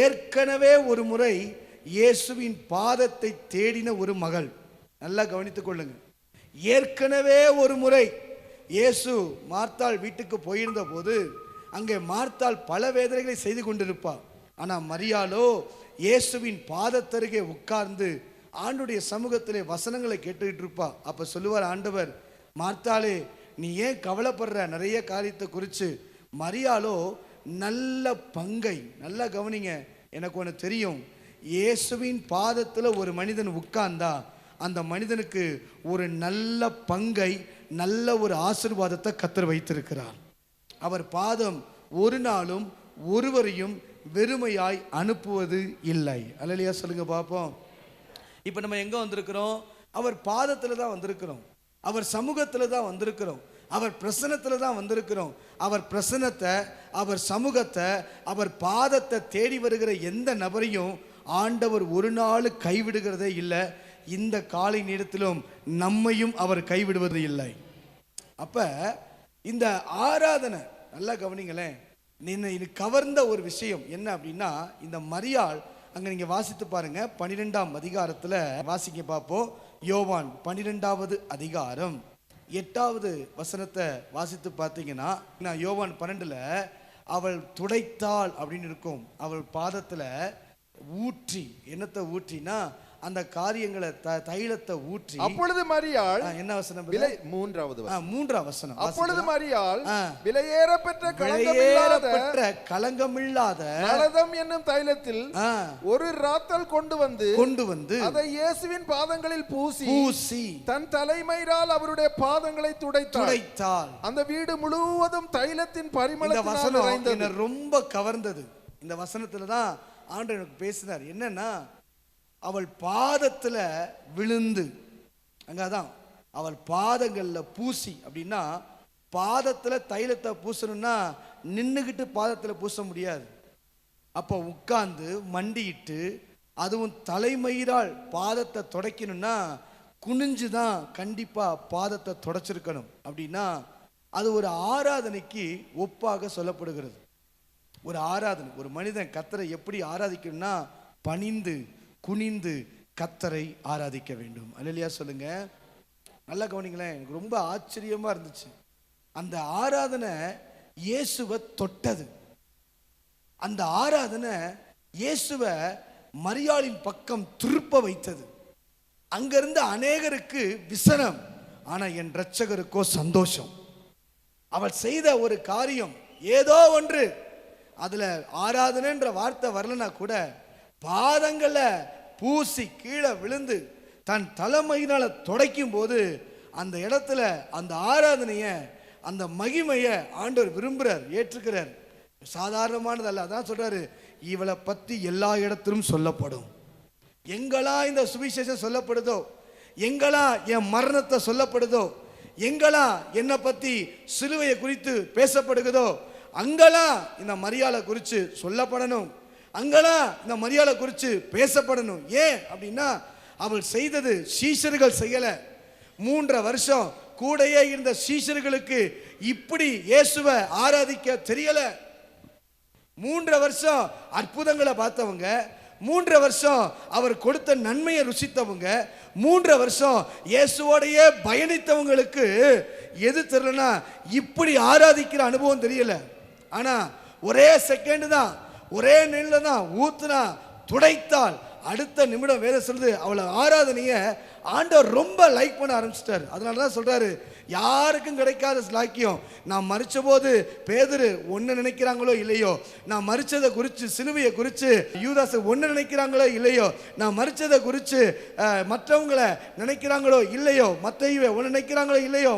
ஏற்கனவே ஒரு முறை இயேசுவின் பாதத்தை தேடின ஒரு மகள். நல்லா கவனித்துக் கொள்ளுங்க. ஏற்கனவே ஒரு முறை இயேசு மார்த்தாள் வீட்டுக்கு போயிருந்த போது அங்கே மார்த்தாள் பல வேதனைகளை செய்து கொண்டிருப்பாள். ஆனால் மரியாளோ இயேசுவின் பாதத்தருகே உட்கார்ந்து ஆண்டுடைய சமூகத்திலே வசனங்களை கேட்டுக்கிட்டு இருப்பா. அப்போ சொல்லுவார் ஆண்டவர், மார்த்தாளே நீ ஏன் கவலைப்படுற நிறைய காரியத்தை குறித்து? மரியாளோ நல்ல பங்கை, நல்லா கவனிங்க, எனக்கு ஒன்று தெரியும், இயேசுவின் பாதத்தில் ஒரு மனிதன் உட்கார்ந்தா அந்த மனிதனுக்கு ஒரு நல்ல பங்கை, நல்ல ஒரு ஆசீர்வாதத்தை கர்த்தர் வைத்திருக்கிறார். அவர் பாதம் ஒரு நாளும் ஒருவரையும் வெறுமையாய் அனுப்புவது இல்லை. அல்லேலூயா சொல்லுங்க பார்ப்போம். இப்போ நம்ம எங்கே வந்திருக்கிறோம்? அவர் பாதத்தில் தான் வந்திருக்கிறோம். அவர் சமூகத்தில் தான் வந்திருக்கிறோம். அவர் பிரசன்னத்தில் தான் வந்திருக்கிறோம். அவர் பிரசன்னத்தை, அவர் சமூகத்தை, அவர் பாதத்தை தேடி வருகிற எந்த நபரையும் ஆண்டவர் ஒரு நாள் கைவிடுகிறதே இல்லை. இந்த காலை நேரத்திலும் நம்மையும் அவர் கைவிடுவது இல்லை. அப்ப இந்த ஆராதனை நல்லா கவனிங்களேன். இது கவர்ந்த ஒரு விஷயம் என்ன அப்படின்னா, இந்த மரியாள் அங்க நீங்க வாசித்து பாருங்க. 12ஆம் அதிகாரத்துல வாசிக்க பார்ப்போம். யோவான் 12வது அதிகாரம் 8வது வசனத்தை வாசித்து பார்த்தீங்கன்னா, யோவான் 12ல அவள் துடைத்தாள் அப்படின்னு இருக்கும். அவள் பாதத்துல ஊற்றி, என்னத்தை ஊற்றினா அந்த காரியங்களை தைலத்தை ஊற்றி. அப்பொழுது மரியாள், என்ன வசனம்? 3வது வசனம். அப்பொழுது மரியாள் விலையேறப்பெற்ற களங்கமில்லாத நலதம் என்னும் தைலத்தில் ஒரு ராத்தல் கொண்டு வந்து அதை இயேசுவின் பாதங்களில் பூசி தன் தலைமயிரால் அவருடைய பாதங்களை துடைத்தாள். அந்த வீடு முழுவதும் தைலத்தின் பரிமளத்தினால் நிறைந்தது. ரொம்ப கவர்ந்தது. இந்த வசனத்துல தான் ஆண்டவர் எனக்கு பேசினார். என்னன்னா, அவள் பாதத்தில் விழுந்து, அங்கதான் அவள் பாதங்களில் பூசி. அப்படின்னா பாதத்தில் தைலத்தை பூசணும்னா நின்றுக்கிட்டு பாதத்தில் பூச முடியாது. அப்போ உட்கார்ந்து மண்டிட்டு, அதுவும் தலைமயிரால் பாதத்தை துடைக்கணும்னா குனிஞ்சு தான் கண்டிப்பாக பாதத்தை துடைச்சிருக்கணும். அப்படின்னா அது ஒரு ஆராதனைக்கு ஒப்பாக சொல்லப்படுகிறது. ஒரு ஆராதனை, ஒரு மனிதன் கர்த்தரை எப்படி ஆராதிக்கணும்னா பணிந்து குனிந்து கர்த்தரை ஆராதிக்க வேண்டும். அல்லேலூயா சொல்லுங்க. நல்லா கவனிங்களேன். எனக்கு ரொம்ப ஆச்சரியமா இருந்துச்சு. அந்த ஆராதனை இயேசுவை தொட்டது. அந்த ஆராதனை இயேசுவை மரியாளின் பக்கம் திருப்ப வைத்தது. அங்கிருந்து அநேகருக்கு விசனம், ஆனா என் இரட்சகருக்கோ சந்தோஷம். அவள் செய்த ஒரு காரியம் ஏதோ ஒன்று, அதுல ஆராதனைன்ற வார்த்தை வரலனா கூட பாதங்கள பூசி கீழே விழுந்து தன் தலைமையினால துடைக்கும் போது அந்த இடத்துல அந்த ஆராதனைய, அந்த மகிமையை ஆண்டவர் விரும்புறார், ஏற்றுக்கிறார். சாதாரணமானது அல்ல. அதான் சொல்றாரு, இவளை பத்தி எல்லா இடத்திலும் சொல்லப்படும். எங்களா இந்த சுவிசேஷம் சொல்லப்படுதோ, எங்களா என் மரணத்தை சொல்லப்படுதோ, எங்களா என்னை பத்தி சிலுவையை குறித்து பேசப்படுகிறதோ, அங்கெல்லாம் இந்த மரியாதை குறித்து சொல்லப்படணும். அங்கெல்லாம் இந்த மரியாதை குறித்து பேசப்படணும். ஏன் அப்படின்னா அவள் செய்தது சீஷர்கள் செய்யல. 3 வருஷம் கூடையே இருந்த சீஷர்களுக்கு இப்படி இயேசுவை ஆராதிக்க தெரியல. 3 வருஷம் அற்புதங்களை பார்த்தவங்க, 3 வருஷம் அவர் கொடுத்த நன்மையை ருசித்தவங்க, 3 வருஷம் இயேசுவோடையே பயணித்தவங்களுக்கு எது தெரியலனா இப்படி ஆராதிக்கிற அனுபவம் தெரியல. ஆனா ஒரே செகண்ட் தான், ஒரே நெல்ல தான் ஊத்துனா துடைத்தால் அடுத்த நிமிடம் வேற சொல்லுது அவளை ஆராதனைய ஆண்டவர் ரொம்ப லைக் பண்ண ஆரம்பிச்சிட்டாரு. அதனால தான் சொல்றாரு, யாருக்கும் கிடைக்காத லாக்கியம். நான் மரிச்ச போது பேதுரு ஒன்னு நினைக்கிறாங்களோ இல்லையோ, நான் மரிச்சதை குறித்து சிலுவையை குறித்து யூதாசை ஒன்னு நினைக்கிறாங்களோ இல்லையோ, நான் மரிச்சதை குறித்து மற்றவங்களை நினைக்கிறாங்களோ இல்லையோ, மத்தேயுவை ஒன்னு நினைக்கிறாங்களோ இல்லையோ,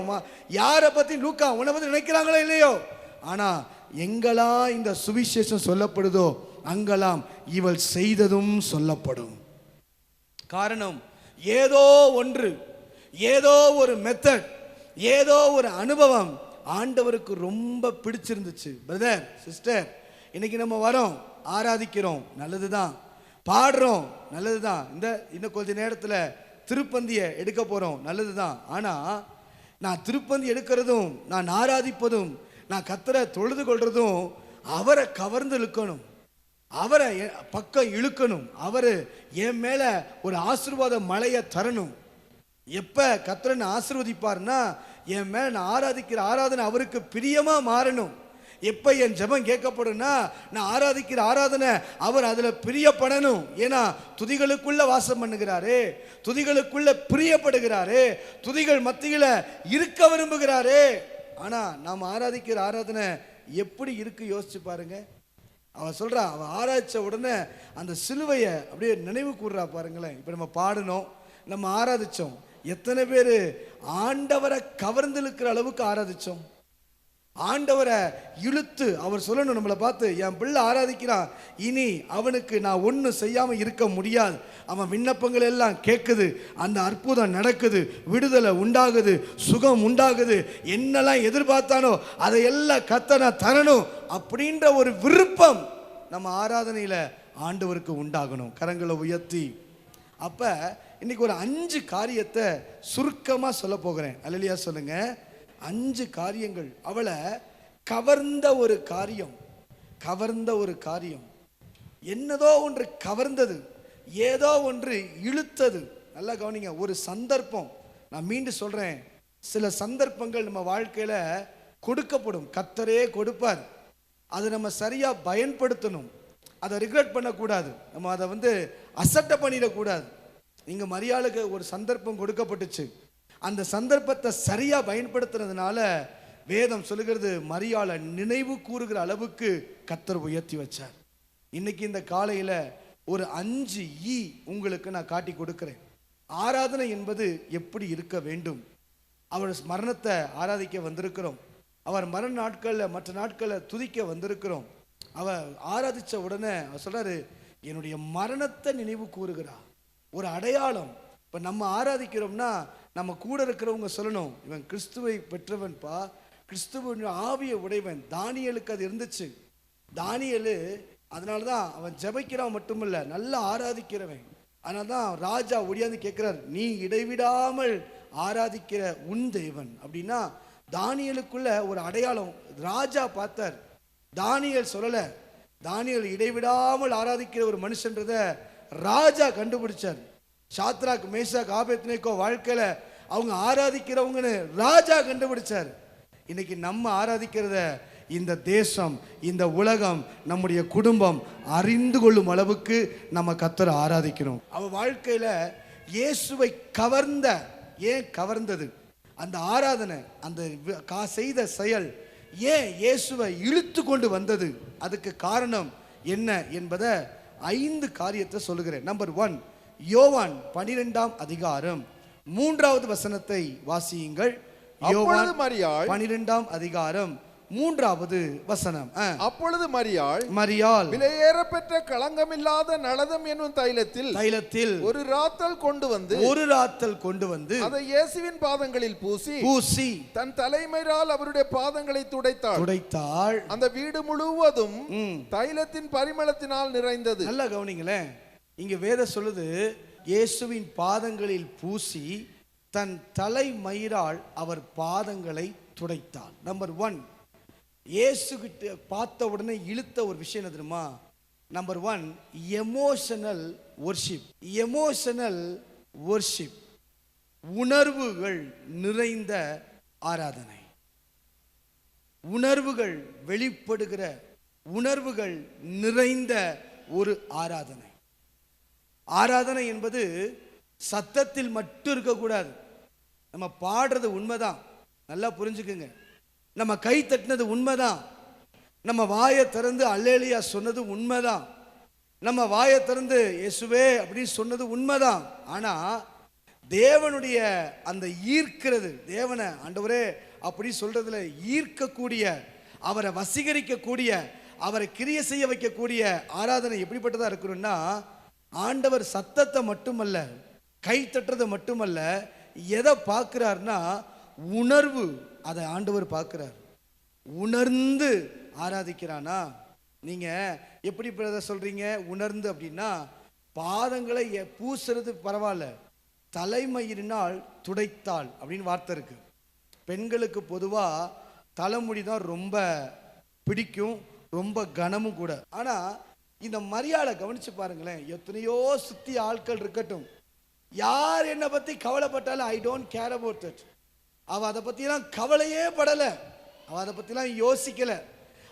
யாரை பத்தி லூக்கா உன்னை பத்தி நினைக்கிறாங்களோ இல்லையோ, ஆனா எங்கெல்லாம் இந்த சுவிசேஷம் சொல்லப்படுதோ அங்கெல்லாம் இவள் செய்ததும் சொல்லப்படும். காரணம் ஏதோ ஒன்று, ஏதோ ஒரு மெத்தட், ஏதோ ஒரு அனுபவம் ஆண்டவருக்கு ரொம்ப பிடிச்சிருந்துச்சு. பிரதர் சிஸ்டர், இன்னைக்கு நம்ம வரோம், ஆராதிக்கிறோம், நல்லதுதான், பாடுறோம், நல்லதுதான், இன்னும் கொஞ்ச நேரத்தில் திருப்பந்தியை எடுக்க போறோம், நல்லதுதான். ஆனா நான் திருப்பந்தி எடுக்கிறதும், நான் ஆராதிப்பதும், நான் கர்த்தரை தொழுது கொள்றதும் அவரை கவர்ந்து இழுக்கணும், அவரை பக்கம் இழுக்கணும், அவர் என் மேல ஒரு ஆசீர்வாத மழையை தரணும். எப்ப கர்த்தரை ஆசீர்வதிப்பார்னா என் மேல நான் ஆராதிக்கிற ஆராதனை அவருக்கு பிரியமா மாறணும். எப்ப என் ஜெபம் கேட்கப்படும்னா நான் ஆராதிக்கிற ஆராதனை அவர் அதுல பிரியப்படணும். ஏன்னா துதிகளுக்குள்ள வாசம் பண்ணுகிறாரு, துதிகளுக்குள்ள பிரியப்படுகிறாரு, துதிகள் மத்தியில இருக்க விரும்புகிறாரு. ஆனா நாம் ஆராதிக்கிற ஆராதனை எப்படி இருக்கு யோசிச்சு பாருங்க. அவ சொல்றா, அவ ஆராய்ச்ச உடனே அந்த சிலுவையை அப்படியே நினைவு கூறுறா பாருங்களேன். இப்ப நம்ம பாடணும், நம்ம ஆராதிச்சோம், எத்தனை பேர் ஆண்டவரை கவர்ந்து இழுக்கிற அளவுக்கு ஆராதிச்சோம். ஆண்டவரை இழுத்து அவர் சொல்லணும் நம்மளை பார்த்து, என் பிள்ளை ஆராதிக்கிறான், இனி அவனுக்கு நான் ஒன்றும் செய்யாம இருக்க முடியாது. அவன் விண்ணப்பங்கள் எல்லாம் கேட்குது, அந்த அற்புதம் நடக்குது, விடுதலை உண்டாகுது, சுகம் உண்டாகுது, என்னெல்லாம் எதிர்பார்த்தானோ அதையெல்லாம் கர்த்தர் நான் தரணும் அப்படின்ற ஒரு விருப்பம் நம்ம ஆராதனையில ஆண்டவருக்கு உண்டாகணும். கரங்களை உயர்த்தி. அப்ப இன்னைக்கு ஒரு 5 காரியத்தை சுருக்கமா சொல்ல போகிறேன். அல்லேலூயா சொல்லுங்க. 5 காரியங்கள் அவளை கவர்ந்த ஒரு காரியம், கவர்ந்த ஒரு காரியம், என்னதோ ஒன்று கவர்ந்தது, ஏதோ ஒன்று இழுத்தது. நல்லா கவனிங்க. ஒரு சந்தர்ப்பம், நான் மீண்டும் சொல்றேன், சில சந்தர்ப்பங்கள் நம்ம வாழ்க்கையில கொடுக்கப்படும், கர்த்தரே கொடுப்பார். அதை நம்ம சரியா பயன்படுத்தணும், அதை ரிக்ரெட் பண்ணக்கூடாது, நம்ம அதை அசட்டை பண்ணிடக்கூடாது. இங்க மரியாளுக்கு ஒரு சந்தர்ப்பம் கொடுக்கப்பட்டுச்சு, அந்த சந்தர்ப்பத்தை சரியா பயன்படுத்துறதுனால வேதம் சொல்லுகிறது மரியாளை நினைவு கூறுகிற அளவுக்கு கர்த்தர் உயர்த்தி வச்சார். இன்னைக்கு இந்த காலையில ஒரு 5 உங்களுக்கு நான் காட்டி கொடுக்கிறேன். ஆராதனை என்பது எப்படி இருக்க வேண்டும். அவர் மரணத்தை ஆராதிக்க வந்திருக்கிறோம், அவர் மரண நாட்களில் மற்ற நாட்களில் துதிக்க வந்திருக்கிறோம். அவர் ஆராதிச்ச உடனே அவர் சொல்றாரு, என்னுடைய மரணத்தை நினைவு கூறுகிறா. ஒரு அடையாளம். இப்போ நம்ம ஆராதிக்கிறோம்னா நம்ம கூட இருக்கிறவங்க சொல்லணும், இவன் கிறிஸ்துவை பெற்றவன்பா, கிறிஸ்துவின் ஆவியை உடையவன். தானியேலுக்கு அது இருந்துச்சு. தானியேலு அதனால தான் அவன் ஜெபிக்கிறவன் மட்டுமில்ல, நல்லா ஆராதிக்கிறவன். அதனால தான் ராஜா ஒடியாந்து கேட்கிறார், நீ இடைவிடாமல் ஆராதிக்கிற உன் தேவன் அப்படின்னா தானியேலுக்குள்ள ஒரு அடையாளம் ராஜா பார்த்தார். தானியேல் சொல்லல, தானியேல் இடைவிடாமல் ஆராதிக்கிற ஒரு மனுஷன்றத ராஜா கண்டுபிடிச்சார். சாத்ராக் மேஷாக் ஆபேத்நேகோ வாழ்க்கையில அவங்க ஆராதிக்கிறவங்கன்னு ராஜா கண்டுபிடிச்சார். இன்னைக்கு நம்ம ஆராதிக்கிறத இந்த தேசம், இந்த உலகம், நம்முடைய குடும்பம் அறிந்து கொள்ளும் அளவுக்கு நம்ம கர்த்தரை ஆராதிக்கிறோம். அவ வாழ்க்கையில இயேசுவை கவர்ந்த, ஏன் கவர்ந்தது அந்த ஆராதனை, அந்த செய்த செயல் ஏன் இயேசுவை இழுத்து கொண்டு வந்தது, அதுக்கு காரணம் என்ன என்பதை 5 காரியத்தை சொல்லுகிறேன். நம்பர் 1, யோவான் 12ஆம் அதிகாரம் 3வது வசனத்தை வாசியுங்கள். யோவான் 12ஆம் அதிகாரம் 3வது வசனம். அப்பொழுது மரியாள் விலையேற பெற்ற களங்கமில்லாத நளதம் என்னும் தைலத்தில் ஒரு ராத்தல் கொண்டு வந்து அதை இயேசுவின் பாதங்களில் பூசி தன் தலைமையால் அவருடைய பாதங்களை துடைத்தாள். அந்த வீடு முழுவதும் தைலத்தின் பரிமளத்தினால் நிறைந்தது. நல்லா கவனிங்களேன். இங்க வேதம் சொல்லுது, இயேசுவின் பாதங்களில் பூசி தன் தலைமயிரால் அவர் பாதங்களை துடைத்தாள். நம்பர் 1, இயேசு கிட்ட பார்த்த உடனே இழுத்த ஒரு விஷயம் என்ன தெரியுமா? Number 1, emotional worship. Emotional worship. உணர்வுகள் நிறைந்த ஆராதனை. உணர்வுகள் வெளிப்படுகிற, உணர்வுகள் நிறைந்த ஒரு ஆராதனை. ஆராதனை என்பது சத்தத்தில் மட்டும் இருக்கக்கூடாது. நம்ம பாடுறது உண்மைதான், நல்லா புரிஞ்சுக்குங்க. நம்ம கை தட்டினது உண்மைதான், நம்ம வாயை திறந்து அல்லேலியா சொன்னது உண்மைதான், நம்ம வாயை திறந்து இயேசுவே அப்படின்னு சொன்னது உண்மைதான். ஆனா தேவனுடைய அந்த ஈர்க்கிறது, தேவனை ஆண்டவரே அப்படி சொல்றதுல ஈர்க்கக்கூடிய, அவரை வசீகரிக்கக்கூடிய, அவரை கிரிய செய்ய வைக்கக்கூடிய ஆராதனை எப்படிப்பட்டதா இருக்கணும்னா, ஆண்டவர் சத்தத்தை மட்டுமல்ல, கை தட்டுறதை மட்டுமல்ல, எதை பார்க்கிறார்னா உணர்வு. அதை ஆண்டவர் பார்க்கிறார். உணர்ந்து ஆராதிக்கிறானா? நீங்க எப்படி சொல்றீங்க உணர்ந்து அப்படின்னா, பாதங்களை பூசுறது பரவாயில்ல, தலைமயிரினால் துடைத்தாள் அப்படின்னு வார்த்தை இருக்கு. பெண்களுக்கு பொதுவா தலைமுடி தான் ரொம்ப பிடிக்கும், ரொம்ப கனமும் கூட. ஆனா இந்த மரியாதை கவனிச்சு பாருங்களேன், எத்தனையோ சுத்தி ஆட்கள் இருக்கட்டும், யார் என்னை பத்தி கவலைப்பட்டாலும் I don't care about it. அவ அதை பத்திலாம் கவலையே படல, அவ அதை பத்திலாம் யோசிக்கல,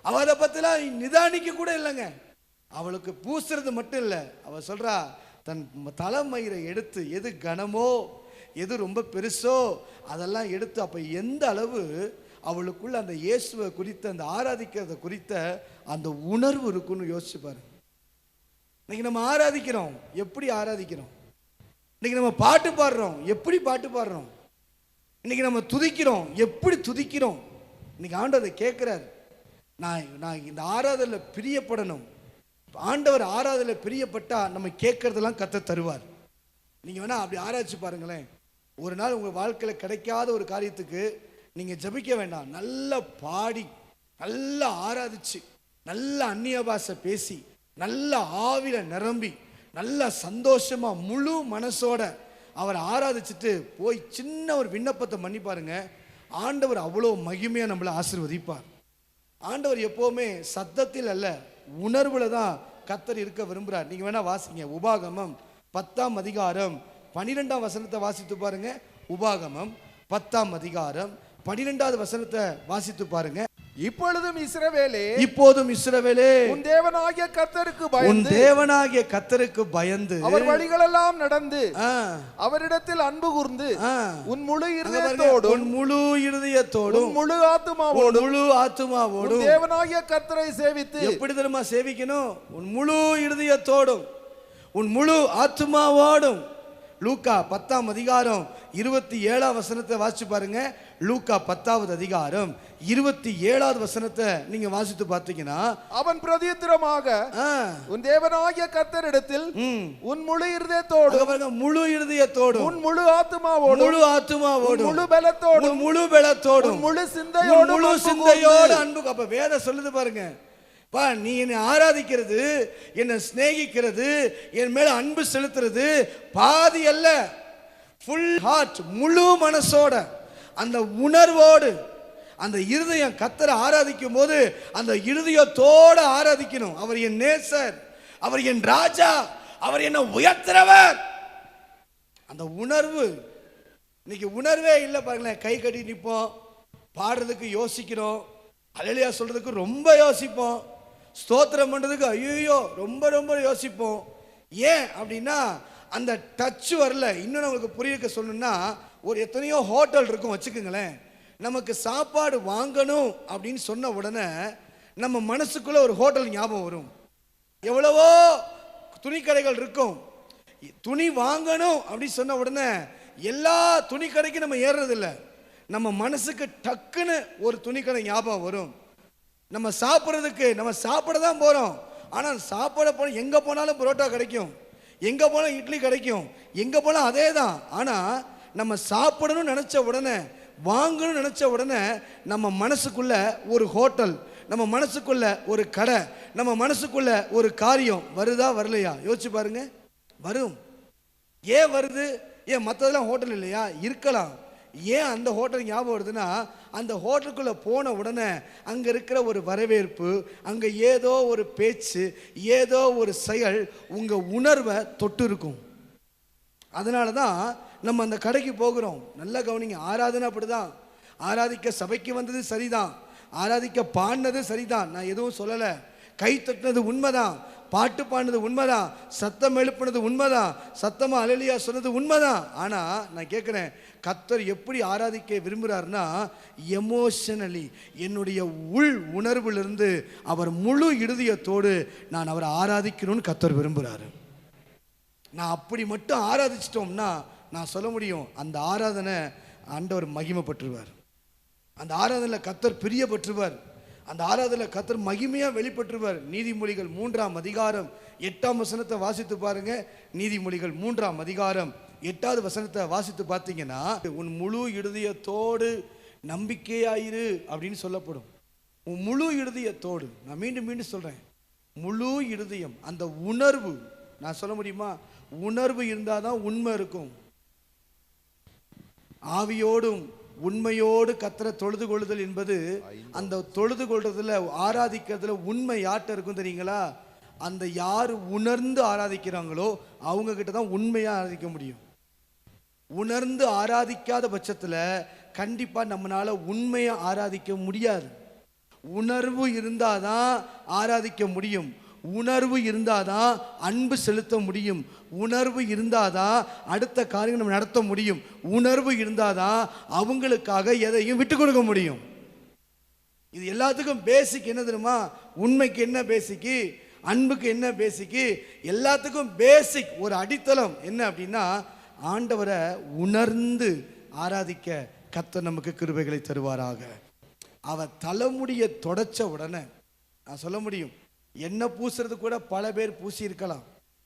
அவ அதை பத்திலாம் நிதானிக்க கூட இல்லைங்க. அவளுக்கு பூசுறது மட்டும் இல்லை, அவ சொல்றா தன் தலைமயிரை எடுத்து எது கனமோ எது ரொம்ப பெருசோ அதெல்லாம் எடுத்து, அப்ப எந்த அளவு அவளுக்குள்ள அந்த இயேசுவை குறித்த, அந்த ஆராதிக்கிறத குறித்த அந்த உணர்வு இருக்குன்னு யோசிச்சு பாரு. இன்னைக்கு நம்ம ஆராதிக்கிறோம், எப்படி ஆராதிக்கிறோம்? இன்னைக்கு நம்ம பாட்டு பாடுறோம், எப்படி பாட்டு பாடுறோம்? இன்னைக்கு நம்ம துதிக்கிறோம், எப்படி துதிக்கிறோம்? இன்னைக்கு ஆண்டவர் கேட்கிறார், நான் இந்த ஆராதனை பிரியப்படணும். ஆண்டவர் ஆராதனை பிரியப்பட்டா நம்ம கேட்கறதெல்லாம் கர்த்தர் தருவார். நீங்க வேணா அப்படி ஆராய்ச்சி பாருங்களேன். ஒரு நாள் உங்க வாழ்க்கையில கிடைக்காத ஒரு காரியத்துக்கு நீங்க ஜபிக்க வேண்டாம், நல்லா பாடி, நல்லா ஆராதிச்சு, நல்ல அந்நிய பாஷை பேசி, நல்ல ஆவில நிரம்பி, நல்ல சந்தோஷமா முழு மனசோட அவர் ஆராதிச்சுட்டு போய் சின்ன ஒரு விண்ணப்பத்தை பண்ணி பாருங்க. ஆண்டவர் அவ்வளோ மகிமையா நம்மளை ஆசீர்வதிப்பார். ஆண்டவர் எப்பவுமே சத்தத்தில் அல்ல, உணர்வுல தான் கர்த்தர் இருக்க விரும்புறார். நீங்க வேணா வாசிங்க, உபாகமம் 10ஆம் அதிகாரம் 12ஆம் வசனத்தை வாசித்து பாருங்க. உபாகமம் 10ஆம் அதிகாரம் 12வது வசனத்தை வாசித்து பாருங்க. இப்பொழுதும் இஸ்ரவேலே, இப்போதும் இஸ்ரவேலே, உன் தேவனாகிய கர்த்தருக்கு பயந்து, உன் தேவனாகிய கர்த்தருக்கு பயந்து அவர் வழிகளெல்லாம் நடந்து அவரிடத்தில் அன்பு கூர்ந்து உன் முழு இருதயத்தோடும், உன் முழு இருதயத்தோடும், முழு ஆத்துமாவோடும், முழு ஆத்துமாவோடும் தேவனாகிய கர்த்தரை சேவித்து. எப்படி தெரியுமா சேவிக்கணும்? உன் முழு இருதயத்தோடும், உன் முழு ஆத்துமாவோடும். லூக்கா 10ஆம் அதிகாரம் 27ஆம் வசனத்தை வாசிச்சு பாருங்க. லூக்கா 10வது அதிகாரம் 27வது வசனத்தை நீங்க வாசித்து பார்த்தீங்கன்னா, அவன் பிரதியுத்தரமாக உன் தேவனாகிய கர்த்தரிடத்தில் உன் முழு இருதயத்தோடும், முழு இருதயத்தோடும், உன் முழு ஆத்துமாவோடும், முழு ஆத்துமாவோடும், முழு பலத்தோடும், முழு பலத்தோடும், முழு சிந்தையோடும், முழு சிந்தையோடு அன்பு. அப்ப வேதம் சொல்லுது பாருங்க, பா நீ என்னை ஆராதிக்கிறது, என்னை சிநேகிக்கிறது, என் மேல அன்பு செலுத்துறது பாதி அல்ல, ஃபுல் ஹார்ட், முழு மனசோட, அந்த உணர்வோடு, அந்த இருதயம் கர்த்தரை ஆராதிக்கும் போது அந்த இருதயத்தோட ஆராதிக்கணும். அவர் என் நேசர், அவர் என் ராஜா, அவர் என்ன உயர்த்துறவர். அந்த உணர்வு இன்னைக்கு உணர்வே இல்லை பாருங்களேன். கை கட்டி நிற்போம், பாடுறதுக்கு யோசிக்கிறோம், அல்லேலூயா சொல்றதுக்கு ரொம்ப யோசிப்போம், ஸ்தோத்திரம் பண்றதுக்கு ஐயோ ரொம்ப ரொம்ப யோசிப்போம். ஏன் அப்படின்னா அந்த டச் வரல. இன்னும் நம்மளுக்கு புரிய சொல்லணும்னா, ஒரு எத்தனையோ ஹோட்டல் இருக்கும் வச்சுக்கோங்களேன், நமக்கு சாப்பாடு வாங்கணும் அப்படின்னு சொன்ன உடனே நம்ம மனசுக்குள்ள ஒரு ஹோட்டல் ஞாபகம் வரும். எவ்வளவோ துணி கடைகள் இருக்கும், துணி வாங்கணும் அப்படின்னு சொன்ன உடனே எல்லா துணி கடைக்கும் நம்ம ஏறுறதில்லை, நம்ம மனசுக்கு டக்குன்னு ஒரு துணி கடை ஞாபகம் வரும். நம்ம சாப்பிட்றதுக்கு நம்ம சாப்பிட தான் போகிறோம், ஆனால் சாப்பிட போனால் எங்கே போனாலும் புரோட்டா கிடைக்கும், எங்கே போனாலும் இட்லி கிடைக்கும், எங்கே போனால் அதே தான். ஆனால் நம்ம சாப்பிடணும்னு நினச்ச உடனே, வாங்கணும்னு நினச்ச உடனே நம்ம மனசுக்குள்ள ஒரு ஹோட்டல், நம்ம மனசுக்குள்ள ஒரு கடை, நம்ம மனசுக்குள்ள ஒரு காரியம் வருதா வரலையா? யோசிச்சு பாருங்க. வரும். ஏன் வருது? ஏன் மற்றதெல்லாம் ஹோட்டல் இல்லையா? இருக்கலாம். ஏன் அந்த ஹோட்டல் ஞாபகம் வருதுன்னா, அந்த ஹோட்டலுக்குள்ளே போன உடனே அங்கே இருக்கிற ஒரு வரவேற்பு, அங்கே ஏதோ ஒரு பேச்சு, ஏதோ ஒரு செயல் உங்கள் உணர்வை தொட்டு இருக்கும். அதனால தான் நம்ம அந்த கடைக்கு போகிறோம். நல்லா கவனிங்க, ஆராதனை அப்படிதான். ஆராதிக்க சபைக்கு வந்தது சரிதான், ஆராதிக்க பாடினது சரிதான், நான் எதுவும் சொல்லலை. கை தட்டினது உண்மைதான், பாட்டு பாடினது உண்மைதான், சத்தம் எழுப்பினது உண்மைதான், சத்தமாக அல்லேலூயா சொன்னது உண்மைதான். ஆனால் நான் கேட்குறேன், கர்த்தர் எப்படி ஆராதிக்க விரும்புகிறார்னா எமோஷனலி, என்னுடைய உள் உணர்விலிருந்து அவர் முழு இருதயத்தோடு நான் அவரை ஆராதிக்கணும்னு கர்த்தர் விரும்புகிறாரு. நான் அப்படி மட்டும் ஆராதிச்சிட்டோம்னா நான் சொல்ல முடியும், அந்த ஆராதனை ஆண்டவர் மகிமைப்பட்டுருவார், அந்த ஆராதனையில் கர்த்தர் பிரியப்பட்டுருவார், அந்த ஆராதனையில் கர்த்தர் மகிமையாக வெளிப்பட்டுருவார். நீதிமொழிகள் 3ஆம் அதிகாரம் 8ஆம் வசனத்தை வாசித்து பாருங்க. நீதிமொழிகள் 3ஆம் அதிகாரம் 8வது வசனத்தை வாசித்து பார்த்தீங்கன்னா, உன் முழு இருதயத்தோடு நம்பிக்கையாயிரு அப்படின்னு சொல்லப்படும். உன் முழு இருதயத்தோடு, நான் மீண்டும் மீண்டும் சொல்கிறேன், முழு இருதயம், அந்த உணர்வு, நான் சொல்ல முடியுமா, உணர்வு இருந்தால் தான் உண்மை இருக்கும். ஆவியோடும் உண்மையோடு கர்த்தரை தொழுது கொள்ளுதல் என்பது, அந்த தொழுது கொள்றதுல ஆராதிக்கிறதுல உண்மை யார்கிட்ட இருக்கும் தெரியுங்களா? அந்த யார் உணர்ந்து ஆராதிக்கிறாங்களோ அவங்க கிட்ட தான் உண்மையாக ஆராதிக்க முடியும். உணர்ந்து ஆராதிக்காத பட்சத்தில் கண்டிப்பாக நம்மளால உண்மையாக ஆராதிக்க முடியாது. உணர்வு இருந்தால் தான் ஆராதிக்க முடியும், உணர்வு இருந்தால் தான் அன்பு செலுத்த முடியும், உணர்வு இருந்தால் தான் அடுத்த காரியம் நம்ம நடத்த முடியும், உணர்வு இருந்தால் தான் அவங்களுக்காக எதையும் விட்டு கொடுக்க முடியும். இது எல்லாத்துக்கும் பேசிக் என்ன தெரியுமா? உண்மைக்கு என்ன பேசிக்கு, அன்புக்கு என்ன பேசிக்கு, எல்லாத்துக்கும் பேசிக் ஒரு அடித்தளம் என்ன அப்படின்னா, ஆண்டவரை உணர்ந்து ஆராதிக்க கர்த்தர் நமக்கு கிருபைகளை தருவாராக. அவர் தலைமுடிய தொடச்ச உடனே நான் சொல்ல முடியும், என்ன பூசுறது கூட பல பேர் பூசி இருக்கலாம்,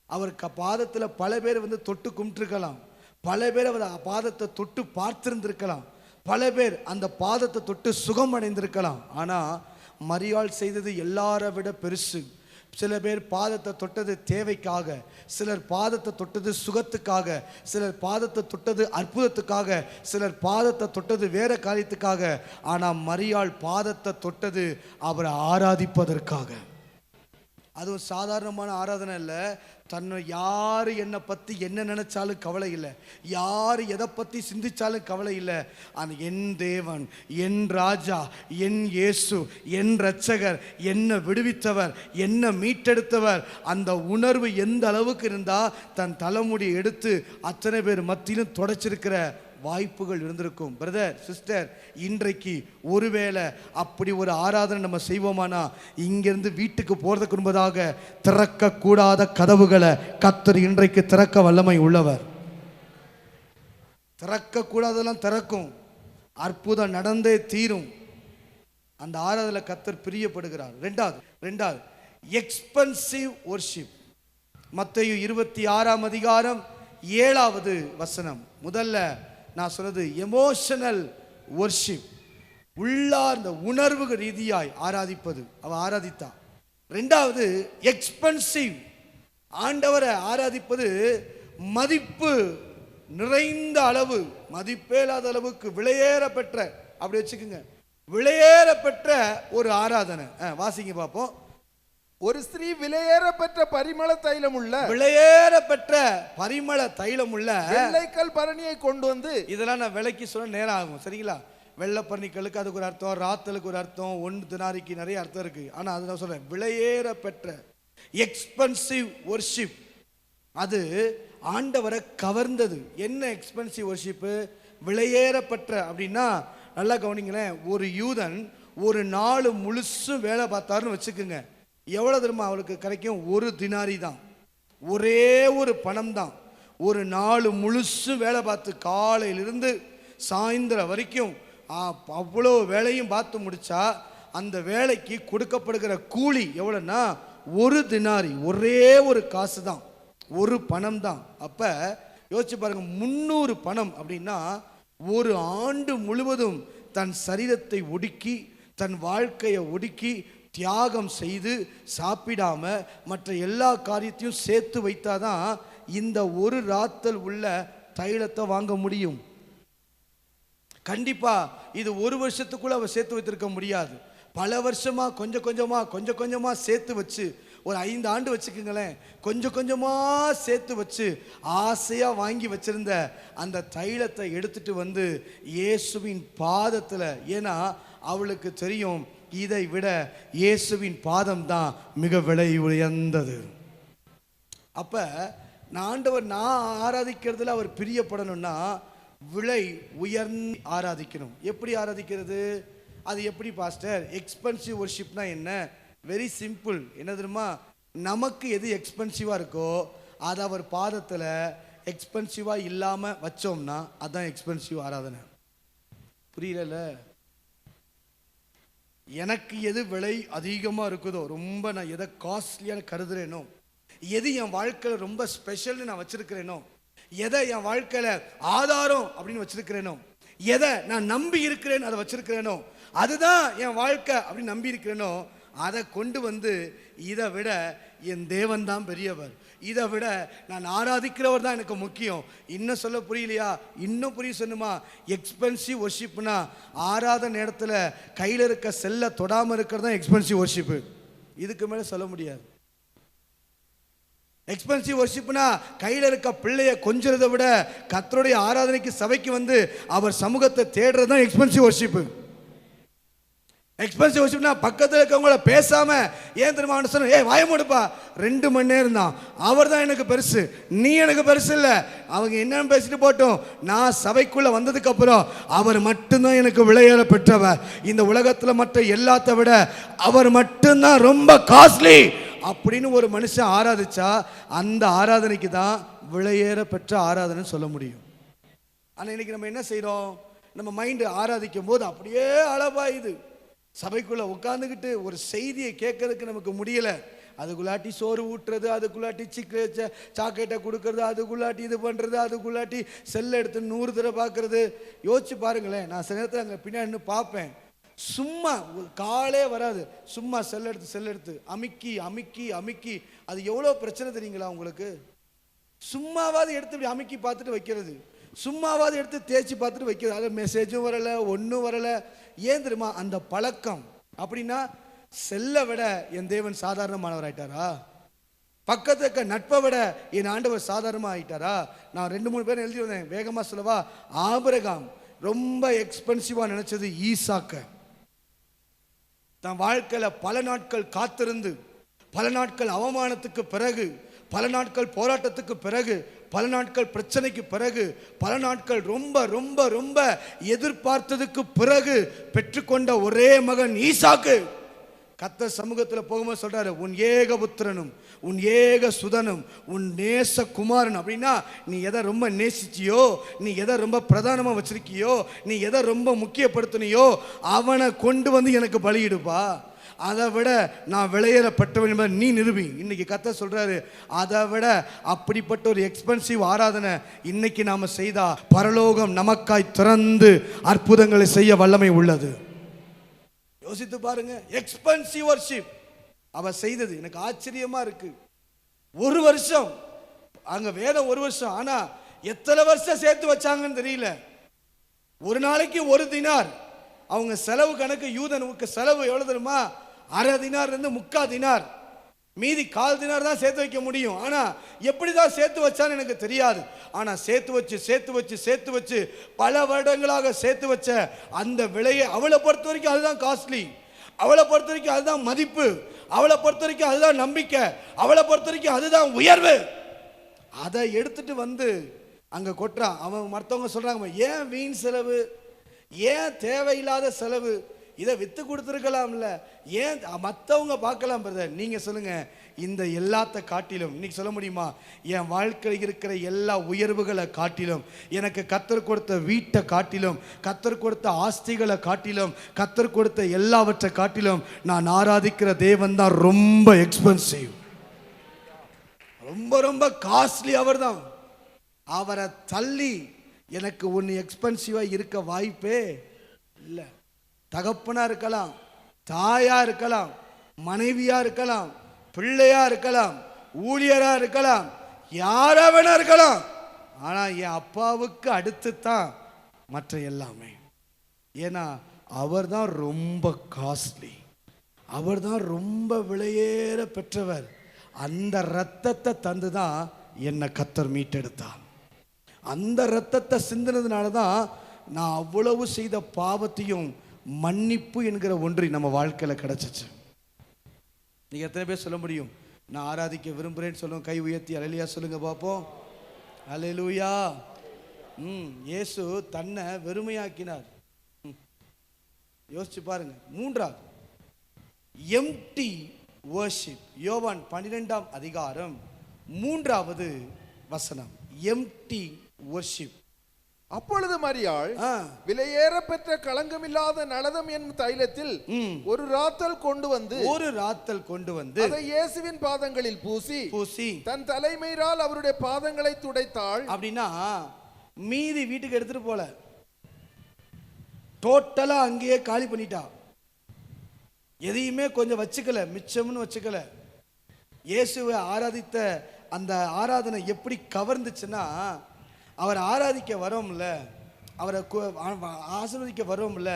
அவர் பாதத்தில் பல பேர் வந்து தொட்டு கும்பிட்டுருக்கலாம், பல பேர் அவர் பாதத்தை தொட்டு பார்த்திருந்திருக்கலாம், பல பேர் அந்த பாதத்தை தொட்டு சுகம் அடைந்திருக்கலாம். ஆனால் மரியாள் செய்தது எல்லாரை விட பெருசு. சில பேர் பாதத்தை தொட்டது தேவைக்காக, சிலர் பாதத்தை தொட்டது சுகத்துக்காக, சிலர் பாதத்தை தொட்டது அற்புதத்துக்காக, சிலர் பாதத்தை தொட்டது வேற காரியத்துக்காக. ஆனால் மரியாள் பாதத்தை தொட்டது அவரை ஆராதிப்பதற்காக. அதுவும் சாதாரணமான ஆராதனை இல்லை. தன்னை யார் என்னை பற்றி என்ன நினைச்சாலும் கவலை இல்லை, யார் எதை பற்றி சிந்திச்சாலும் கவலை இல்லை. அந்த என் தேவன், என் ராஜா, என் இயேசு, என் இரட்சகர், என்னை விடுவித்தவர், என்னை மீட்டெடுத்தவர், அந்த உணர்வு எந்த அளவுக்கு இருந்தால் தன் தலைமுடியை எடுத்து அத்தனை பேர் மத்தியிலும் தொடச்சிருக்கிற வாய்ப்புகள் இருந்திருக்கும். பிரதர், சிஸ்டர், இன்றைக்கு ஒருவேளை அப்படி ஒரு ஆராதனை நம்ம செய்வோமானா, இங்கிருந்து வீட்டுக்கு போறதுக்கு முன்பதாக திறக்கக்கூடாத கதவுகளை கர்த்தர் இன்றைக்கு திறக்க வல்லமை உள்ளவர். திறக்கக்கூடாதெல்லாம் திறக்கும், அற்புதம் நடந்தே தீரும். அந்த ஆராதனை கர்த்தர் பிரியப்படுகிறார். ரெண்டாவது எக்ஸ்பென்சிவ் வொர்ஷிப். மத்தேயு 26ஆம் அதிகாரம் 7வது வசனம். முதல்ல நான் சொல்றது எமோஷனல் வொர்ஷிப், உள்ளார்ந்த உணர்வு ரீதியாய் ஆராதிப்பது, அவ ஆராதித்தா. ரெண்டாவது எக்ஸ்பென்சிவ், ஆண்டவரை ஆராதிப்பது மதிப்பு நிறைந்த அளவு, மதிப்பேலாத அளவுக்கு விலையேற பெற்ற, அப்படி வச்சுக்கோங்க, விலையேற பெற்ற ஒரு ஆராதனை. வாசிங்க பார்ப்போம். ஒரு ஸ்திரீ விலையேற பெற்ற பரிமள தைலம் உள்ள, விலையேற பெற்ற பரிமள தைலம் உள்ள வெள்ளைக்கல் பரணியை கொண்டு வந்து, இதெல்லாம் நான் விலைக்கு சொல்ல நேரம் ஆகும், சரிங்களா? வெள்ளை பரணிக்கலுக்கு அதுக்கு ஒரு அர்த்தம், ராத்தலுக்கு ஒரு அர்த்தம், 1 தினாரிக்கு நிறைய அர்த்தம் இருக்கு. ஆனால் அது நான் சொல்றேன், விலையேற பெற்ற எக்ஸ்பென்சிவ் வொர்ஷிப். அது ஆண்டவரை கவர்ந்தது. என்ன எக்ஸ்பென்சிவ் வொர்ஷிப்பு? விலையேற பெற்ற அப்படின்னா நல்லா கவனிங்களேன். ஒரு யூதன் ஒரு நாள் முழுசும் வேலை பார்த்தாருன்னு வச்சுக்கோங்க, எவ்வளோ தெரியுமா அவளுக்கு கிடைக்கும்? 1 தினாரி தான், ஒரே ஒரு பணம் தான். ஒரு நாள் முழுசும் வேலை பார்த்து காலையிலிருந்து சாயந்தரம் வரைக்கும் அவ்வளோ வேலையும் பார்த்து முடிச்சா அந்த வேலைக்கு கொடுக்கப்படுகிற கூலி எவ்வளோன்னா 1 தினாரி, ஒரே ஒரு காசு தான், ஒரு பணம் தான். அப்போ யோசிச்சு பாருங்க, 300 பணம் அப்படின்னா ஒரு ஆண்டு முழுவதும் தன் சரீரத்தை ஒடுக்கி, தன் வாழ்க்கையை ஒடுக்கி, தியாகம் செய்து, சாப்பிடாம மற்ற எல்லா காரியத்தையும் சேர்த்து வைத்தாதான் இந்த ஒரு ராத்தல் உள்ள தைலத்தை வாங்க முடியும். கண்டிப்பா இது ஒரு வருஷத்துக்குள்ள அவ சேர்த்து வைத்திருக்க முடியாது. பல வருஷமா கொஞ்சம் கொஞ்சமா சேர்த்து வச்சு ஒரு 5 ஆண்டு வச்சுக்கோங்களேன், கொஞ்சம் கொஞ்சமாக சேர்த்து வச்சு ஆசையாக வாங்கி வச்சிருந்த அந்த தைலத்தை எடுத்துட்டு வந்து இயேசுவின் பாதத்தில், ஏன்னா அவளுக்கு தெரியும் இதை விட இயேசுவின் பாதம் தான் மிக விலை உயர்ந்தது. அப்போ ஆண்டவர் நான் ஆராதிக்கிறதுல அவர் பிரியப்படணும்னா விலை உயர்ந்து ஆராதிக்கணும். எப்படி ஆராதிக்கிறது? அது எப்படி பாஸ்டர்? எக்ஸ்பென்சிவ் வொர்ஷிப்னா என்ன? Very simple. என்ன தெரியுமா? நமக்கு எது எக்ஸ்பென்சிவாக இருக்கோ அதை அவர் பாதத்தில் எக்ஸ்பென்சிவாக இல்லாமல் வச்சோம்னா அதுதான் எக்ஸ்பென்சிவ் ஆராதனை. புரியல? எனக்கு எது விலை அதிகமாக இருக்குதோ, ரொம்ப நான் எதை காஸ்ட்லியான கருதுறேனோ, எது என் வாழ்க்கையில் ரொம்ப ஸ்பெஷல்னு நான் வச்சிருக்கிறேனோ, எதை என் வாழ்க்கையில் ஆதாரம் அப்படின்னு வச்சிருக்கிறேனோ, எதை நான் நம்பி இருக்கிறேன் அதை வச்சிருக்கிறேனோ, அதுதான் என் வாழ்க்கை அப்படின்னு நம்பி இருக்கிறேனோ, அதை கொண்டு வந்து இதை விட என் தேவன் தான் பெரியவர், இதை விட நான் ஆராதிக்கிறவர் தான் எனக்கு முக்கியம். இன்னும் சொல்ல புரியலையா? இன்னும் புரிய சொன்னுமா? எக்ஸ்பென்சிவ் வொர்ஷிப்னா ஆராதனை நேரத்தில் கையில் இருக்க செல்ல தொடாமல் இருக்கிறது தான் எக்ஸ்பென்சிவ் வொர்ஷிப்பு. இதுக்கு மேலே சொல்ல முடியாது. எக்ஸ்பென்சிவ் வொர்ஷிப்னா கையில் இருக்க பிள்ளைய கொஞ்சறதை விட கர்த்தருடைய ஆராதனைக்கு சபைக்கு வந்து அவர் சமூகத்தை தேடுறது தான் எக்ஸ்பென்சிவ் வொர்ஷிப்பு. எக்ஸ்பென்சிவ் வொர்ஷிப்னா பக்கத்தில் இருக்கவங்கள பேசாம, ஏன் தெரியுமா சொன்ன, வாய மூடுப்பா, 2 மணி நேரம் தான், அவர் தான் எனக்கு பெருசு, நீ எனக்கு பெருசு இல்லை, அவங்க என்னன்னு பேசிட்டு போட்டோம், நான் சபைக்குள்ள வந்ததுக்கு அப்புறம் அவர் மட்டும்தான் எனக்கு விலையேற பெற்றவர், இந்த உலகத்தில் மற்ற எல்லாத்த விட அவர் மட்டும்தான் ரொம்ப காஸ்ட்லி அப்படின்னு ஒரு மனுஷன் ஆராதிச்சா அந்த ஆராதனைக்கு தான் விலையேற பெற்ற ஆராதனை சொல்ல முடியும். ஆனால் இன்னைக்கு நம்ம என்ன செய்கிறோம்? நம்ம மைண்டு ஆராதிக்கும் போது அப்படியே அளவாயுது. சபைக்குள்ளே உட்காந்துக்கிட்டு ஒரு செய்தியை கேட்கறதுக்கு நமக்கு முடியலை. அதுக்குள்ளாட்டி சோறு ஊட்டுறது, அதுக்குள்ளாட்டி சாக்லேட்டை கொடுக்கறது, அதுக்குள்ளாட்டி இது பண்ணுறது, அதுக்குள்ளாட்டி செல்லை எடுத்து 100 தடவை பார்க்கறது. யோசிச்சு பாருங்களேன். நான் சில நேரத்தில் அங்கே பின்னாடி பார்ப்பேன், சும்மா காலே வராது, சும்மா செல்லெடுத்து அமுக்கி அமுக்கி அமுக்கி. அது எவ்வளோ பிரச்சனை தெரியுங்களா உங்களுக்கு? சும்மாவாது எடுத்து இப்படி அமுக்கி பார்த்துட்டு வைக்கிறது, சும்மாவாது எடுத்து தேய்ச்சி பார்த்துட்டு வைக்கிறது. அது மெசேஜும் வரலை, ஒன்றும் வரலை. ஏன் தெரியுமா? அந்த பழக்கம். அப்படின்னா செல்லை விட என் தேவன் சாதாரணமானவர் ஆயிட்டாரா? பக்கத்து இருக்க நட்பை விட என் ஆண்டவர் சாதாரணமாக ஆயிட்டாரா? நான் 2-3 பேர் எழுதி வந்தேன், வேகமாக சொல்லவா? ஆபிரகாம் ரொம்ப எக்ஸ்பென்சிவாக நினைச்சது ஈசாக்க. தன் வாழ்க்கையில் பல நாட்கள் காத்திருந்து, பல நாட்கள் அவமானத்துக்கு பிறகு, பல நாட்கள் போராட்டத்துக்கு பிறகு, பல நாட்கள் பிரச்சனைக்கு பிறகு, பல நாட்கள் ரொம்ப ரொம்ப ரொம்ப எதிர்பார்த்ததுக்கு பிறகு பெற்றுக்கொண்ட ஒரே மகன் ஈசாக்கு. கர்த்தர் சமூகத்தில் போகும்போது சொல்றாரு, உன் ஏக புத்திரனும் உன் ஏக சுதனும் உன் நேச குமாரன். அப்படின்னா நீ எதை ரொம்ப நேசிச்சியோ, நீ எதை ரொம்ப பிரதானமாக வச்சிருக்கியோ, நீ எதை ரொம்ப முக்கியப்படுத்தினியோ அவனை கொண்டு வந்து எனக்கு பலியிடுப்பா. அதை விட நான் விலையேறப்பட்டவன் என்பதை நீ நிரூபி. இன்னைக்கு கர்த்தர் சொல்றாரு, அதை விட அப்படிப்பட்ட ஒரு எக்ஸ்பென்சிவ் ஆராதனை இன்னைக்கு நாம செய்தா பரலோகம் நமக்காய் திறந்து அற்புதங்களை செய்ய வல்லமை உள்ளது. யோசித்து பாருங்க. எக்ஸ்பென்சிவ் வொர்ஷிப் அவ செய்தது எனக்கு ஆச்சரியமா இருக்கு. 1 வருஷம் அங்க வேதம் 1 வருஷம், ஆனா எத்தனை வருஷம் சேர்த்து வச்சாங்கன்னு தெரியல. ஒரு நாளைக்கு 1 தினார். அவங்க செலவு கணக்கு, யூதனுக்கு செலவு எவ்வளவு தெரியுமா? 1/2 தினார் இருந்து 3/4 தினார், மீதி 1/4 தினார் தான் சேர்த்து வைக்க முடியும். ஆனா எப்படி தான் சேர்த்து வச்சான்னு எனக்கு தெரியாது. ஆனா சேர்த்து வச்சு பல வருடங்களாக சேர்த்து வச்ச அந்த விலையை, அவளை பொறுத்த வரைக்கும் அதுதான் காஸ்ட்லி, அவளை பொறுத்த வரைக்கும் அதுதான் மதிப்பு, அவளை பொறுத்த வரைக்கும் அதுதான் நம்பிக்கை, அவளை பொறுத்த வரைக்கும் அதுதான் உயர்வு. அதை எடுத்துட்டு வந்து அங்க கொட்டுறான். அவன் மற்றவங்க சொல்றாங்க, ஏன் வீண் செலவு, ஏன் தேவையில்லாத செலவு, இதை வித்து கொடுத்துருக்கலாம்ல, ஏன் மற்றவங்க பார்க்கலாம் பிரதர்? நீங்க சொல்லுங்க. இந்த எல்லாத்த காட்டிலும் இன்னைக்கு சொல்ல முடியுமா? என் வாழ்க்கையில் இருக்கிற எல்லா உயர்வுகளை காட்டிலும், எனக்கு கர்த்தர் கொடுத்த வீட்டை காட்டிலும், கர்த்தர் கொடுத்த ஆஸ்திகளை காட்டிலும், கர்த்தர் கொடுத்த எல்லாவற்றை காட்டிலும் நான் ஆராதிக்கிற தேவன் தான் ரொம்ப எக்ஸ்பென்சிவ், ரொம்ப ரொம்ப காஸ்ட்லி. அவர் தான். அவரை தள்ளி எனக்கு ஒன்று எக்ஸ்பென்சிவா இருக்க வாய்ப்பே இல்லை. தகப்பனா இருக்கலாம், தாயா இருக்கலாம், மனைவியா இருக்கலாம், பிள்ளையா இருக்கலாம், ஊழியரா இருக்கலாம், யாரா வேணா இருக்கலாம். ஆனா என் அப்பாவுக்கு அடுத்து தான் மற்ற எல்லாமே. ஏன்னா அவர் தான் ரொம்ப காஸ்ட்லி, அவர் தான் ரொம்ப விலையேற பெற்றவர். அந்த இரத்தத்தை தந்து தான் என்னை கர்த்தர் மீட்டெடுத்தார். அந்த இரத்தத்தை சிந்தினதுனால தான் நான் அவ்வளவு செய்த பாவத்தையும் மன்னிப்பு என்கிற ஒன்று நம்ம வாழ்க்கையில் கிடைச்சிச்சு. நீங்கள் எத்தனை பேர் சொல்ல முடியும் நான் ஆராதிக்க விரும்புகிறேன்னு சொல்லுங்க? கை உயர்த்தி அல்லேலூயா சொல்லுங்க பார்ப்போம். அல்லேலூயா. இயேசு தன்னை வெறுமையாக்கினார். யோசிச்சு பாருங்க. மூன்றாவது எம்டி வர்ஷிப். யோவான் 12ஆம் அதிகாரம் 3வது வசனம். Empty worship. அப்பொழுது மரியாள் விலையேற பெற்ற களங்கமில்லாத நலதம் என்னும் தைலத்தில் ஒரு ராத்தல் கொண்டு வந்து அதை இயேசுவின் பாதங்களில் பூசி தன் தலைமயிரால் அவருடைய பாதங்களை துடைத்தாள். அப்படின்னா மீதி வீட்டுக்கு எடுத்துட்டு போல, டோட்டலா அங்கேயே காலி பண்ணிட்டா. எதையுமே கொஞ்சம் வச்சுக்கல, மிச்சம்னு வச்சுக்கல. இயேசுவை ஆராதித்த அந்த ஆராதனை எப்படி கவர்ந்துச்சுன்னா, அவரை ஆராதிக்க வரோம்ல, அவரை ஆசீர்வதிக்க வரோம்ல,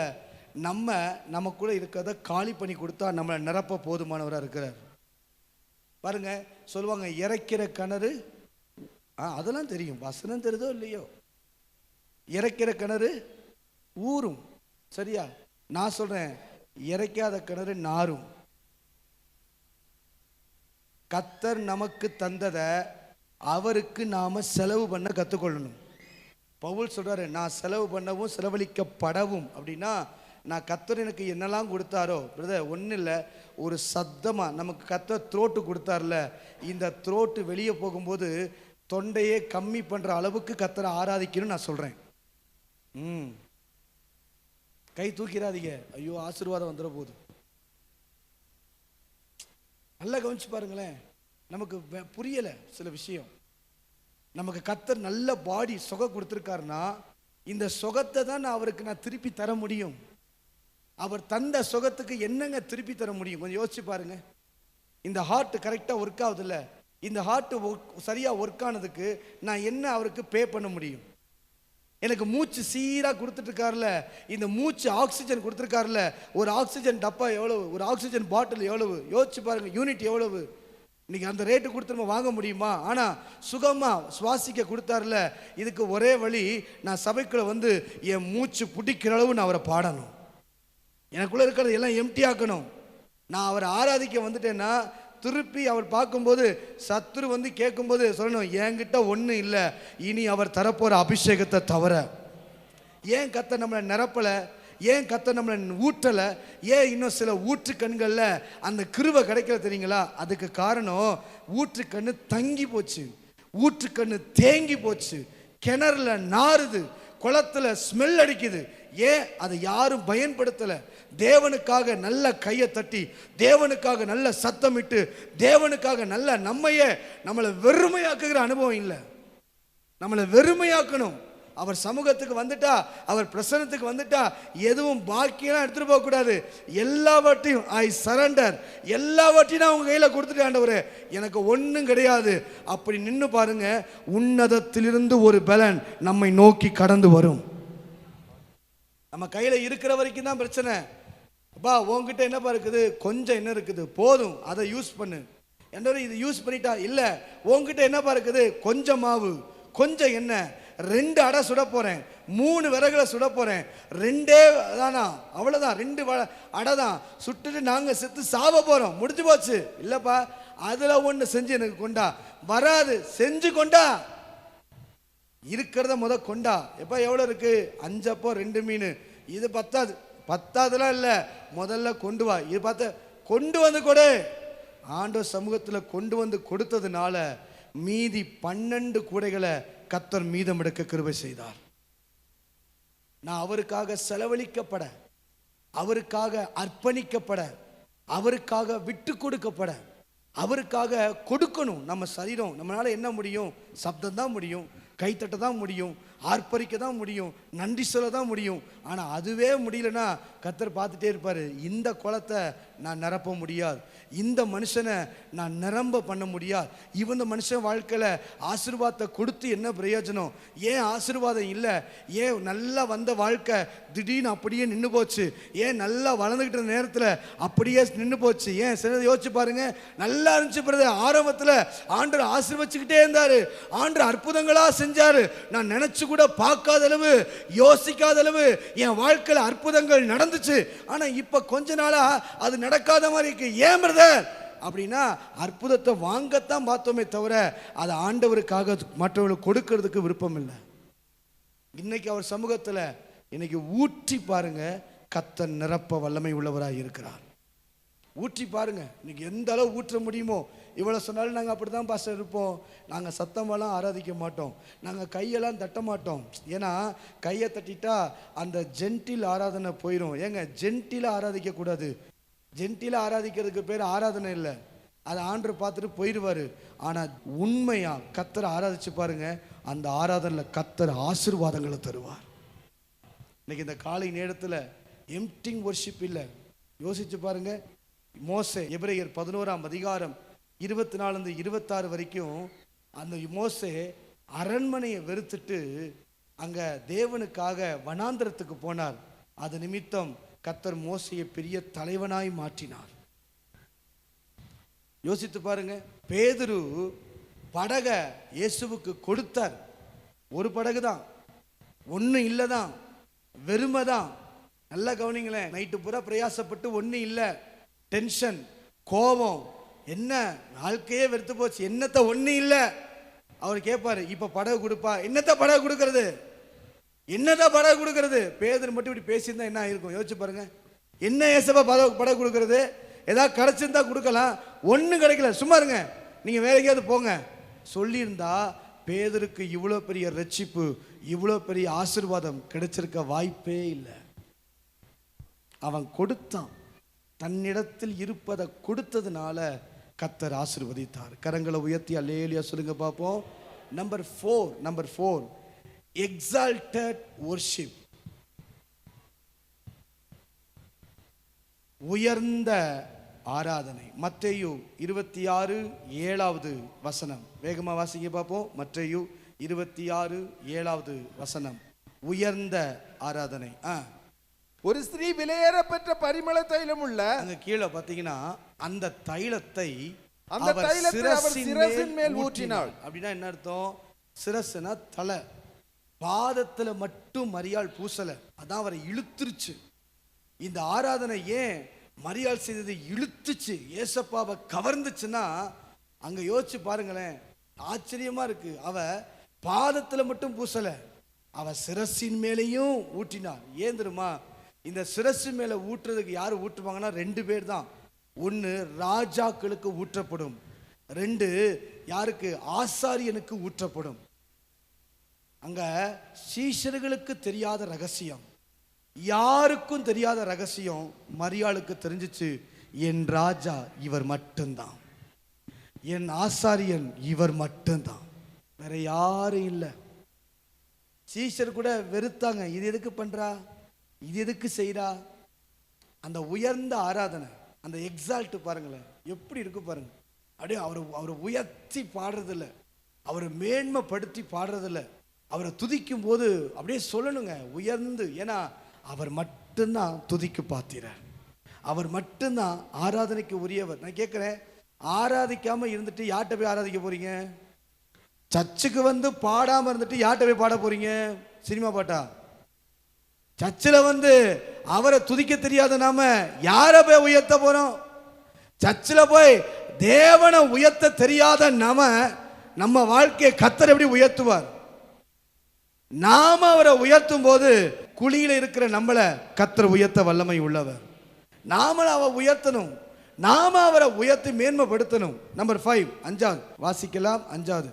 நமக்குள்ள இருக்கிறத காலி பண்ணி கொடுத்தா நம்மளை நிரப்ப போதுமானவராக இருக்கிறார். பாருங்க, சொல்லுவாங்க இறைக்கிற கிணறு. அதெல்லாம் தெரியும், வசனம் தெரியுதோ இல்லையோ. இறைக்கிற கிணறு ஊறும், சரியா? நான் சொல்றேன், இறைக்காத கிணறு நாரும். கர்த்தர் நமக்கு தந்ததை அவருக்கு நாம செலவு பண்ண கற்றுக்கொள்ளணும். பவுல் சொல்றாரு, நான் செலவு பண்ணவும் செலவழிக்கப்படவும். அப்படின்னா நான் கர்த்தர் எனக்கு என்னெல்லாம் கொடுத்தாரோ, பிரதர் ஒன்றும் இல்லை, ஒரு சத்தமாக நமக்கு கர்த்தர் த்ரோட்டு கொடுத்தார்ல, இந்த த்ரோட்டு வெளியே போகும்போது தொண்டையே கம்மி பண்ணுற அளவுக்கு கர்த்தரை ஆராதிக்கணும்னு நான் சொல்கிறேன். கை தூக்கிறாதீங்க, ஐயோ ஆசீர்வாதம் வந்துட போகுது. நல்லா கவனிச்சு பாருங்களேன். நமக்கு புரியலை சில விஷயம். நமக்கு கர்த்தர் நல்ல பாடி சுகம் கொடுத்துருக்காருன்னா, இந்த சுகத்தை தான் நான் திருப்பி தர முடியும். அவர் தந்த சுகத்துக்கு என்னங்க திருப்பி தர முடியும்? கொஞ்சம் யோசிச்சு பாருங்க. இந்த ஹார்ட் கரெக்டாக ஒர்க் ஆகுதுல்ல, இந்த ஹார்ட் சரியாக ஒர்க் ஆனதுக்கு நான் என்ன அவருக்கு பே பண்ண முடியும்? எனக்கு மூச்சு சீராக கொடுத்துட்டு இருக்காருல, இந்த மூச்சு ஆக்சிஜன் கொடுத்துருக்காருல. ஒரு ஆக்சிஜன் டப்பா எவ்வளவு, ஒரு ஆக்சிஜன் பாட்டில் எவ்வளவு? யோசிச்சு பாருங்க, யூனிட் எவ்வளவு? இன்னைக்கு அந்த ரேட்டு கொடுத்து நம்ம வாங்க முடியுமா? ஆனால் சுகமாக சுவாசிக்க கொடுத்தாருல. இதுக்கு ஒரே வழி, நான் சபைக்குள்ள வந்து என் மூச்சு பிடிக்கிற அளவு நான் அவரை பாடணும். எனக்குள்ள இருக்கிறது எல்லாம் எம்டி ஆக்கணும். நான் அவரை ஆராதிக்க வந்துட்டேன்னா, திருப்பி அவர் பார்க்கும்போது, சத்துரு வந்து கேட்கும்போது சொல்லணும், என்கிட்ட ஒன்றும் இல்லை, இனி அவர் தரப்போகிற அபிஷேகத்தை தவிர. ஏன் கர்த்தர் நம்மளை நிரப்பலை? ஏன் கர்த்தர் நம்மளை ஊற்றலை? ஏன் இன்னும் சில ஊற்று கண்களில் அந்த கிருபை கிடைக்கல தெரியுங்களா? அதுக்கு காரணம், ஊற்று கண்ணு தங்கி போச்சு, ஊற்று கண்ணு தேங்கி போச்சு, கிணறுல நாறுது, குளத்துல ஸ்மெல் அடிக்குது. ஏன்? அதை யாரும் பயன்படுத்தலை. தேவனுக்காக நல்ல கையை தட்டி, தேவனுக்காக நல்ல சத்தமிட்டு, தேவனுக்காக நல்ல நம்மளை வெறுமையாக்குகிற அனுபவம் இல்லை. நம்மளை வெறுமையாக்கணும். அவர் சமூகத்துக்கு வந்துட்டா, அவர் பிரசன்னத்துக்கு வந்துட்டா, எதுவும் பாக்கியெல்லாம் எடுத்துட்டு போக கூடாது. எல்லாவற்றையும் ஐ சரண்டர், எல்லாவற்றையும் நான் உங்க கையில கொடுத்துட்டு, ஆண்டவரே எனக்கு ஒன்றும் கிடையாது. அப்படி நின்று பாருங்க, உன்னதத்திலிருந்து ஒரு பலன் நம்மை நோக்கி கடந்து வரும். நம்ம கையில இருக்கிற வரைக்கும் தான் பிரச்சனை. அப்பா உங்ககிட்ட என்னப்பா இருக்குது? கொஞ்சம் என்ன இருக்குது, போதும், அதை யூஸ் பண்ணு. என்ன இது யூஸ் பண்ணிட்டா? இல்லை, உங்ககிட்ட என்னப்பா இருக்குது? கொஞ்சம் மாவு, கொஞ்சம் எண்ணெய், 2 அடை சுட போறேன், 3 விறகுல சுட போறேன், 2 தானா, அவ்வளவுதான், 2 அடை தான் சுட்டுட்டு நாங்க செத்து சாவ போறோம், முடிஞ்சு போச்சு. இல்லப்பா, அதுல ஒண்ணு செஞ்சு எனக்கு கொண்டா. வராது, செஞ்சு கொண்டா. இருக்கிறத கொண்டா. எப்ப எவ்வளவு இருக்கு? 5 அப்போ 2 மீன். இது பத்தாதுலாம் இல்ல, முதல்ல கொண்டு வா. இது பார்த்த கொண்டு வந்து கொடு. ஆண்டவர் சமூகத்துல கொண்டு வந்து கொடுத்ததுனால மீதி 12 கூடைகளை கர்த்தர் மீதம் எடுக்க கிருபை செய்தார். நான் அவருக்காக செலவழிக்கப்பட, அவருக்காக அர்ப்பணிக்கப்பட, அவருக்காக விட்டு கொடுக்கப்பட, அவருக்காக கொடுக்கணும். நம்ம சரீரம், நம்மளால என்ன முடியும்? சப்தம் தான் முடியும், கைத்தட்ட தான் முடியும், ஆர்ப்பரிக்க தான் முடியும், நன்றி சொல்ல தான் முடியும். ஆனால் அதுவே முடியலன்னா கர்த்தர் பார்த்துட்டே இருப்பார். இந்த குளத்தை நான் நிரப்ப முடியாது, இந்த மனுஷனை நான் நிரம்ப பண்ண முடியாது. இந்த மனுஷன் வாழ்க்கையில் ஆசீர்வாதத்தை கொடுத்து என்ன பிரயோஜனம்? ஏன் ஆசீர்வாதம் இல்லை? ஏன் நல்லா வந்த வாழ்க்கை திடீர்னு அப்படியே நின்று போச்சு? ஏன் நல்லா வளர்ந்துக்கிட்ட நேரத்தில் அப்படியே நின்று போச்சு? ஏன் சிலதை யோசிச்சு பாருங்க. நல்லா இருந்துச்சு பிறகு ஆரம்பத்தில் ஆண்டவர் ஆசீர்வச்சுக்கிட்டே இருந்தார், ஆண்டவர் அற்புதங்களாக செஞ்சார். நான் நினச்சி கூட பார்க்காத அளவு, யோசிக்காத அளவு என் வாழ்க்கையில் அற்புதங்கள் நடந்துச்சு. ஆனால் இப்போ கொஞ்ச நாளாக அது நடக்காத மாதிரி இருக்கு. ஏன் பிரதர் அப்படின்னா, அற்புதத்தை வாங்கத்தான் பார்த்தோமே தவிர அதை ஆண்டவருக்காக மற்றவர்களுக்கு கொடுக்கறதுக்கு விருப்பம் இல்லை. இன்னைக்கு அவர் சமூகத்தில் இன்னைக்கு ஊற்றி பாருங்க, கர்த்தர் நிரப்ப வல்லமை உள்ளவராக இருக்கிறார். ஊற்றி பாருங்க, இன்னைக்கு எந்த அளவு ஊற்ற முடியுமோ. இவ்வளோ சொன்னாலும் நாங்கள் அப்படி தான் பாஸ்டர் இருப்போம். நாங்கள் சத்தமெல்லாம் ஆராதிக்க மாட்டோம், நாங்கள் கையெல்லாம் தட்ட மாட்டோம். ஏன்னா கையை தட்டிட்டா அந்த ஜென்டில் ஆராதனை போயிடும். ஏங்க, ஜென்டிலாக ஆராதிக்கக்கூடாது. ஜென்டிலாக ஆராதிக்கிறதுக்கு பேர் ஆராதனை இல்லை, அதை ஆண்டவர் பார்த்துட்டு போயிடுவார். ஆனால் உண்மையாக கர்த்தரை ஆராதிச்சு பாருங்க, அந்த ஆராதனையில் கர்த்தர் ஆசீர்வாதங்களை தருவார். இன்னைக்கு இந்த காலை நேரத்தில் எம்ப்டிங் வர்ஷிப் இல்லை. யோசிச்சு பாருங்க, மோசே எபிரேயர் 11ஆம் அதிகாரம் 24-26 வரைக்கும் அந்த மோசே அரண்மனையை வெறுத்துட்டு அங்கே தேவனுக்காக வனாந்திரத்துக்கு போனார். அது நிமித்தம் கர்த்தர் மோசையை பெரிய தலைவனாய் மாற்றினார். யோசித்து பாருங்க, பேதுரு படக இயேசுவுக்கு கொடுத்தார். ஒரு படகு தான், ஒன்றும் இல்லை தான், வெறுமை தான். நல்லா கவனிங்களேன், நைட்டு பூரா பிரயாசப்பட்டு ஒன்றும் இல்லை, டென்ஷன், கோபம், என்ன வாழ்க்கையே வெறுத்து போச்சு, என்னத்த ஒன்றும் இல்லை. அவர் கேட்பாரு, இப்போ படகு கொடுப்பா. என்னத்த படகு கொடுக்கறது, என்னதான் படகு கொடுக்கறது? பேதர் மட்டும் இப்படி பேசியிருந்தா என்ன ஆயிருக்கும்? யோசிச்சு பாருங்க. என்ன ஏசப்பா படகு கொடுக்கறது? ஏதாவது கிடைச்சிருந்தா கொடுக்கலாம், ஒன்றும் கிடைக்கல, சும்மா இருங்க, நீங்க வேலைக்காவது போங்க சொல்லியிருந்தா பேதருக்கு இவ்வளோ பெரிய ரட்சிப்பு, இவ்வளோ பெரிய ஆசீர்வாதம் கிடைச்சிருக்க வாய்ப்பே இல்லை. அவன் கொடுத்தான், தன்னிடத்தில் இருப்பதை கொடுத்ததுனால கர்த்தர் ஆசீர்வதித்தார். கரங்களை உயர்த்தி அல்லேலூயா சொல்லுங்க பார்ப்போம். Number 4 exalted worship. உயர்ந்த ஆராதனை. மத்தேயு 26:7 வேகமா வாசிங்க பார்ப்போம். மத்தேயு 26:7 உயர்ந்த ஆராதனை. ஒரு ஸ்திரீ விலையேற பெற்ற பரிமள தைலம் உள்ள, அங்க கீழே பாத்தீங்கன்னா அந்த தைலத்தை அவர் சிரசின் மேல் ஊற்றினாள். அப்படின்னா என்ன அர்த்தம்? சிரசுனா தலை, பாதத்துல மட்டும் மரியாள் பூசல, அதான் அவரை இழுத்துருச்சு. இந்த ஆராதனை ஏன் மரியாள் செய்தது இழுத்துச்சு, ஏசப்பாவை கவர்ந்துச்சுன்னா அங்க யோசிச்சு பாருங்களேன், ஆச்சரியமா இருக்கு. அவ பாதத்துல மட்டும் பூசல, அவ சிரசின் மேலேயும் ஊற்றினார். ஏன் தெரியுமா? இந்த சிரசு மேல ஊற்றுறதுக்கு யாரு ஊற்றுவாங்கன்னா 2 பேர் தான். ஒன்று ராஜாக்களுக்கு ஊற்றப்படும், 2 யாருக்கு? ஆசாரியனுக்கு ஊற்றப்படும். அங்க சீஷர்களுக்கு தெரியாத ரகசியம், யாருக்கும் தெரியாத ரகசியம் மரியாளுக்கு தெரிஞ்சிச்சு. என் ராஜா இவர் மட்டும்தான், என் ஆசாரியன் இவர் மட்டும்தான், வேற யாரும் இல்லை. சீஷர் கூட வெறுத்தாங்க, இது எதுக்கு பண்றா, இது எதுக்கு செய்யறா? அந்த உயர்ந்த ஆராதனை, அந்த எக்ஸால்ட் பாருங்களேன் எப்படி இருக்கு பாருங்க. அப்படியே அவரை உயர்த்தி பாடுறதில்ல, அவரை மேன்மைப்படுத்தி பாடுறதில்ல, அவரை துதிக்கும் போது அப்படியே சொல்லணுங்க உயர்ந்து. ஏன்னா அவர் மட்டும்தான் துதிக்கு பாத்திரர், அவர் மட்டும்தான் ஆராதனைக்கு உரியவர். நான் கேட்கிறேன், ஆராதிக்காம இருந்துட்டு யார்கிட்ட போய் ஆராதிக்க போறீங்க? சர்ச்சுக்கு வந்து பாடாம இருந்துட்டு யார்கிட்ட போய் பாட போறீங்க? சினிமா பாட்டா? சர்ச்சில் வந்து அவரை துதிக்க தெரியாத நாம யாரை போய் உயர்த்த போறோம்? சர்ச்சில் போய் தேவனை உயர்த்த தெரியாத நம்ம வாழ்க்கையை கர்த்தர் எப்படி உயர்த்துவார்? நாம அவரை உயர்த்தும் போது குழியில இருக்கிற நம்மளை கர்த்தர் உயர்த்த வல்லமை உள்ளவர். நாம அவரை உயர்த்தணும், நாம அவரை உயர்த்தி மேன்மைப்படுத்தணும். நம்பர் 5 5வது வாசிக்கலாம். 5வது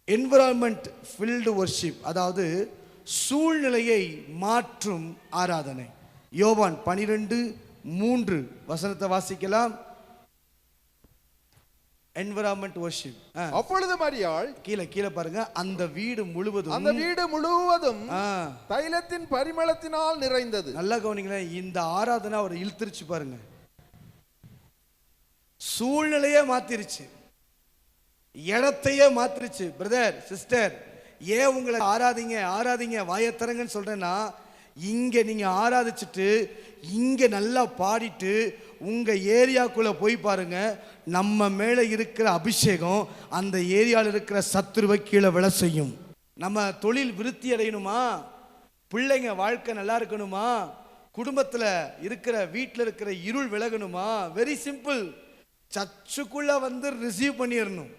என்விரான்மெண்ட் ஃபில்டு வர்ஷிப், அதாவது சூழ்நிலையை மாற்றும் ஆராதனை. யோவான் 12:3 வாசிக்கலாம். Environment worship. அப்பொழுது மரியாள் கீழே பாருங்க, அந்த வீடு முழுவதும் தைலத்தின் பரிமளத்தினால் நிறைந்தது. நல்லா கவனிங்களேன், இந்த ஆராதனை அவர் இழுத்துருச்சு பாருங்க, சூழ்நிலையே மாத்திருச்சு, இடத்தையே மாத்திருச்சு. பிரதர் சிஸ்டர், ஏன் உங்களை ஆராதிங்க வாயத்தரங்கன்னு சொல்றேன்னா, இங்க நீங்க ஆராதிச்சுட்டு இங்க நல்லா பாடிட்டு உங்க ஏரியாக்குள்ள போய் பாருங்க, நம்ம மேல இருக்கிற அபிஷேகம் அந்த ஏரியாவில் இருக்கிற சத்துருவை கீழே விழ செய்யும். நம்ம தொழில் விருத்தி அடையணுமா, பிள்ளைங்க வாழ்க்கை நல்லா இருக்கணுமா, குடும்பத்தில் இருக்கிற வீட்டில் இருக்கிற இருள் விலகணுமா, வெரி சிம்பிள், சர்ச்சுக்குள்ள வந்து ரிசீவ் பண்ணிடணும்.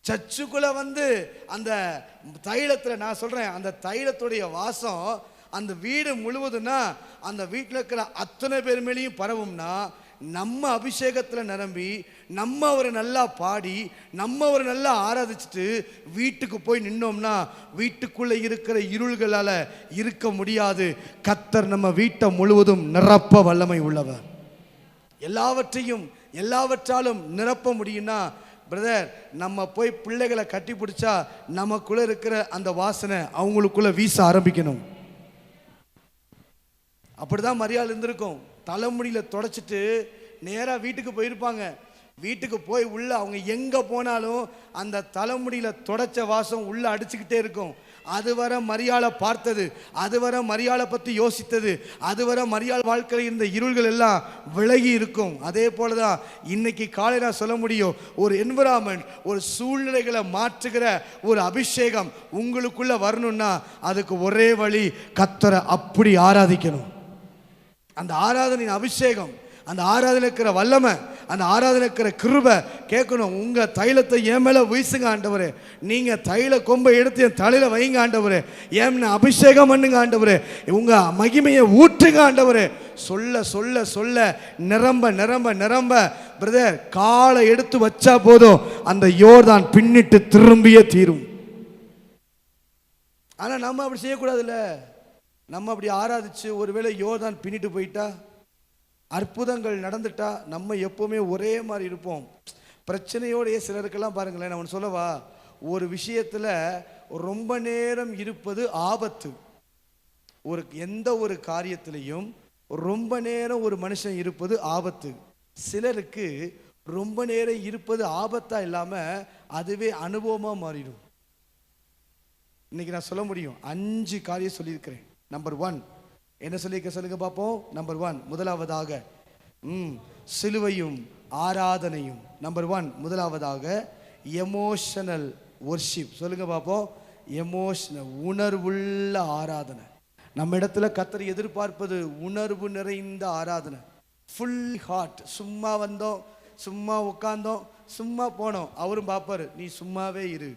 சர்ச்சுக்குள்ள வந்து அந்த தைலத்தில், நான் சொல்றேன், அந்த தைலத்துடைய வாசம் அந்த வீடு முழுவதும்னா அந்த வீட்டில் இருக்கிற அத்தனை பேர் மேலேயும் பரவும்னா, நம்ம அபிஷேகத்தில் நிரம்பி நம்ம அவரை நல்லா பாடி நம்ம அவரை நல்லா ஆராதிச்சுட்டு வீட்டுக்கு போய் நின்னோம்னா வீட்டுக்குள்ளே இருக்கிற இருள்களால் இருக்க முடியாது. கர்த்தர் நம்ம வீட்டை முழுவதும் நிரப்ப வல்லமை உள்ளவர். எல்லாவற்றாலும் நிரப்ப முடியும்னா பிரதர், நம்ம போய் பிள்ளைகளை கட்டி பிடிச்சா நமக்குள்ள இருக்கிற அந்த வாசனை அவங்களுக்குள்ள வீச ஆரம்பிக்கணும். அப்படிதான் மரியாதை இருந்திருக்கும். தலைமுடியில் தொடச்சிட்டு நேராக வீட்டுக்கு போயிருப்பாங்க. வீட்டுக்கு போய் உள்ள அவங்க எங்கே போனாலும் அந்த தலைமுடியில் தொடச்ச வாசம் உள்ள அடிச்சுக்கிட்டே இருக்கும். அதுவரை மரியாதை பார்த்தது, அதுவரை மரியாதை பற்றி யோசித்தது, அதுவரை மரியாதை வாழ்க்கையில் இருந்த இருள்கள் எல்லாம் விலகி இருக்கும். அதே போல தான் இன்னைக்கு காலையில் சொல்ல முடியும், ஒரு என்விரான்மெண்ட், ஒரு சூழ்நிலைகளை மாற்றுகிற ஒரு அபிஷேகம் உங்களுக்குள்ள வரணும்னா அதுக்கு ஒரே வழி, கர்த்தரை அப்படி ஆராதிக்கணும். அந்த ஆராதனையின் அபிஷேகம், அந்த ஆராதனை இருக்கிற வல்லமை, அந்த ஆராதனை இருக்கிற கிருபை கேட்கணும். உங்க தைலத்தை என் மேல வீசுங்க ஆண்டவரே, நீங்க தைல கொம்பை எடுத்து என் தலையில வைங்க ஆண்டவரே, ஏன் அபிஷேகம் பண்ணுங்க ஆண்டவரே, உங்க மகிமையை ஊற்றுங்க ஆண்டவரே. சொல்ல சொல்ல சொல்ல நிரம்ப நிரம்ப நிரம்ப பிரதர், காலை எடுத்து வச்சா போதும் அந்த யோர்தான் பின்னிட்டு திரும்பியே தீரும். ஆனா நம்ம அப்படி செய்யக்கூடாதுல்ல. நம்ம அப்படி ஆராதிச்சு ஒருவேளை யோர்தான் பின்னிட்டு போயிட்டா, அற்புதங்கள் நடந்துட்டா நம்ம எப்பவுமே ஒரே மாதிரி இருப்போம். பிரச்சனையோடைய சிலருக்கெல்லாம் பாருங்களேன், நான் சொல்லவா, ஒரு விஷயத்துல ரொம்ப நேரம் இருப்பது ஆபத்து. எந்த ஒரு காரியத்திலையும் ரொம்ப நேரம் ஒரு மனுஷன் இருப்பது ஆபத்து. சிலருக்கு ரொம்ப நேரம் இருப்பது ஆபத்தா இல்லாம அதுவே அனுபவமா மாறிடும். இன்னைக்கு நான் சொல்ல முடியும், 5 காரியம் சொல்லியிருக்கிறேன். நம்பர் 1 என்ன சொல்லியிருக்க சொல்லுங்க பார்ப்போம். நம்பர் 1 முதலாவதாக சிலுவையும் ஆராதனையும். நம்பர் 1 முதலாவதாக எமோஷனல் வொர்ஷிப். சொல்லுங்க பார்ப்போம். எமோஷனல், உணர்வுள்ள ஆராதனை. நம்ம இடத்துல கர்த்தர் எதிர்பார்ப்பது உணர்வு நிறைந்த ஆராதனை. Full heart. சும்மா வந்தோம், சும்மா உட்கார்ந்தோம், சும்மா போனோம், அவரும் பார்ப்பாரு, நீ சும்மாவே இரு.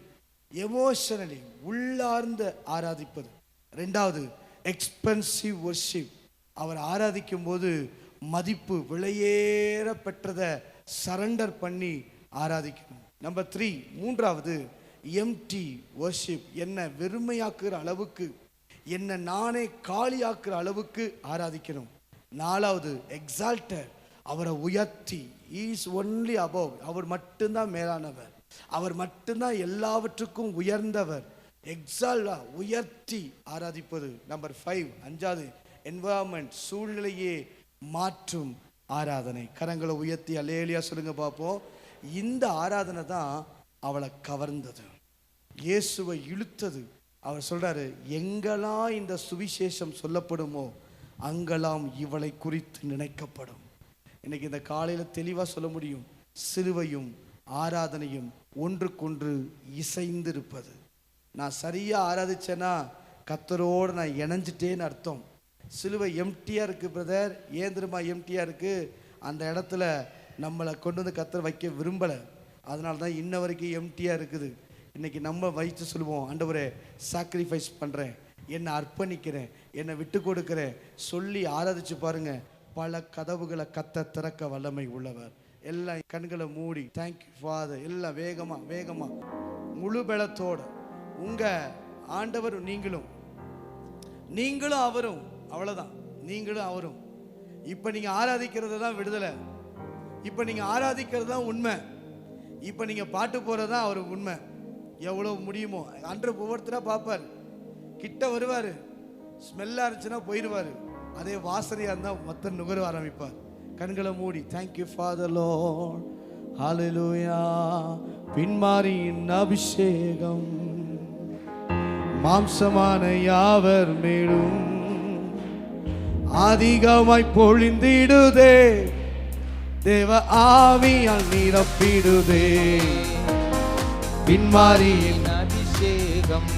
எமோஷனலி உள்ளார்ந்து ஆராதிப்பது. 2வது எக்ஸ்பென்சிவ் வொர்ஷிப். அவர் ஆராதிக்கும் போது மதிப்பு, விலையேற பெற்றதை சரண்டர் பண்ணி ஆராதிக்கணும். நம்பர் 3 மூன்றாவது எம்டி வொர்ஷிப். என்ன வெறுமையாக்குற அளவுக்கு, என்ன நானே காலியாக்குற அளவுக்கு ஆராதிக்கணும். 4வது எக்ஸால்டட், அவரை உயர்த்தி, இஸ் ஒன்லி அபவ், அவர் மட்டும்தான் மேலானவர், அவர் மட்டும்தான் எல்லாவற்றுக்கும் உயர்ந்தவர். எக்ஸால்டா, உயர்த்தி ஆராதிப்பது. நம்பர் 5 5வது என்வரான்மெண்ட், சூழ்நிலையே மாற்றும் ஆராதனை. கரங்களை உயர்த்தி அல்லேலூயா சொல்லுங்க பார்ப்போம். இந்த ஆராதனை தான் அவளை கவர்ந்தது, இயேசுவை இழுத்தது. அவர் சொல்றாரு, எங்கெல்லாம் இந்த சுவிசேஷம் சொல்லப்படுமோ அங்கெல்லாம் இவளை குறித்து நினைக்கப்படும். இன்னைக்கு இந்த காலையில் தெளிவாக சொல்ல முடியும், சிலுவையும் ஆராதனையும் ஒன்றுக்கொன்று இசைந்து இருப்பது. நான் சரியாக ஆராதிச்சேன்னா கர்த்தரோடு நான் இணைஞ்சிட்டேன்னு அர்த்தம். சிலுவை எம்டியாக இருக்குது பிரதர். ஏன் தெரியுமா எம்டியாக இருக்குது? அந்த இடத்துல நம்மளை கொண்டு வந்து கர்த்தர் வைக்க விரும்பலை, அதனால தான் இன்ன வரைக்கும் எம்டியாக இருக்குது. இன்றைக்கி நம்ம வயிற்று சொல்லுவோம், ஆண்டவரே சாக்ரிஃபைஸ் பண்ணுறேன், என்னை அர்ப்பணிக்கிறேன், என்னை விட்டு கொடுக்குறேன் சொல்லி ஆராதிச்சு பாருங்க, பல கதவுகளை கர்த்தர் திறக்க வல்லமை உள்ளவர். எல்லாம் கண்களை மூடி தேங்க்யூ ஃபாதர், எல்லாம் வேகமாக முழு பலத்தோடு உங்க ஆண்டவர் நீங்களும் அவரும், அவ்வளவுதான், நீங்களும் அவரும். இப்ப நீங்க ஆராதிக்கிறது தான் விடுதலை, இப்ப நீங்க ஆராதிக்கிறது தான் உண்மை. இப்போ நீங்க பாட்டு போறது தான் அவருக்கு உண்மை. எவ்வளவு முடியுமோ அன்று ஒவ்வொருத்தரா பார்ப்பார், கிட்ட வருவார், ஸ்மெல்லா இருந்துச்சுன்னா போயிடுவார். அதே வாசனையா இருந்தா மொத்த நுகர ஆரம்பிப்பார். கண்களை மூடி தேங்க்யூ ஃபாதர் லார்ட் ஹalleluya. பின்மாரியின் அபிஷேகம் மாம்சமான யாவர் மேலும் அதிகமாய் பொழிந்திடுதே, தேவ ஆவியால் நிரப்பிடுதே. பின்மாரியின் அபிஷேகம்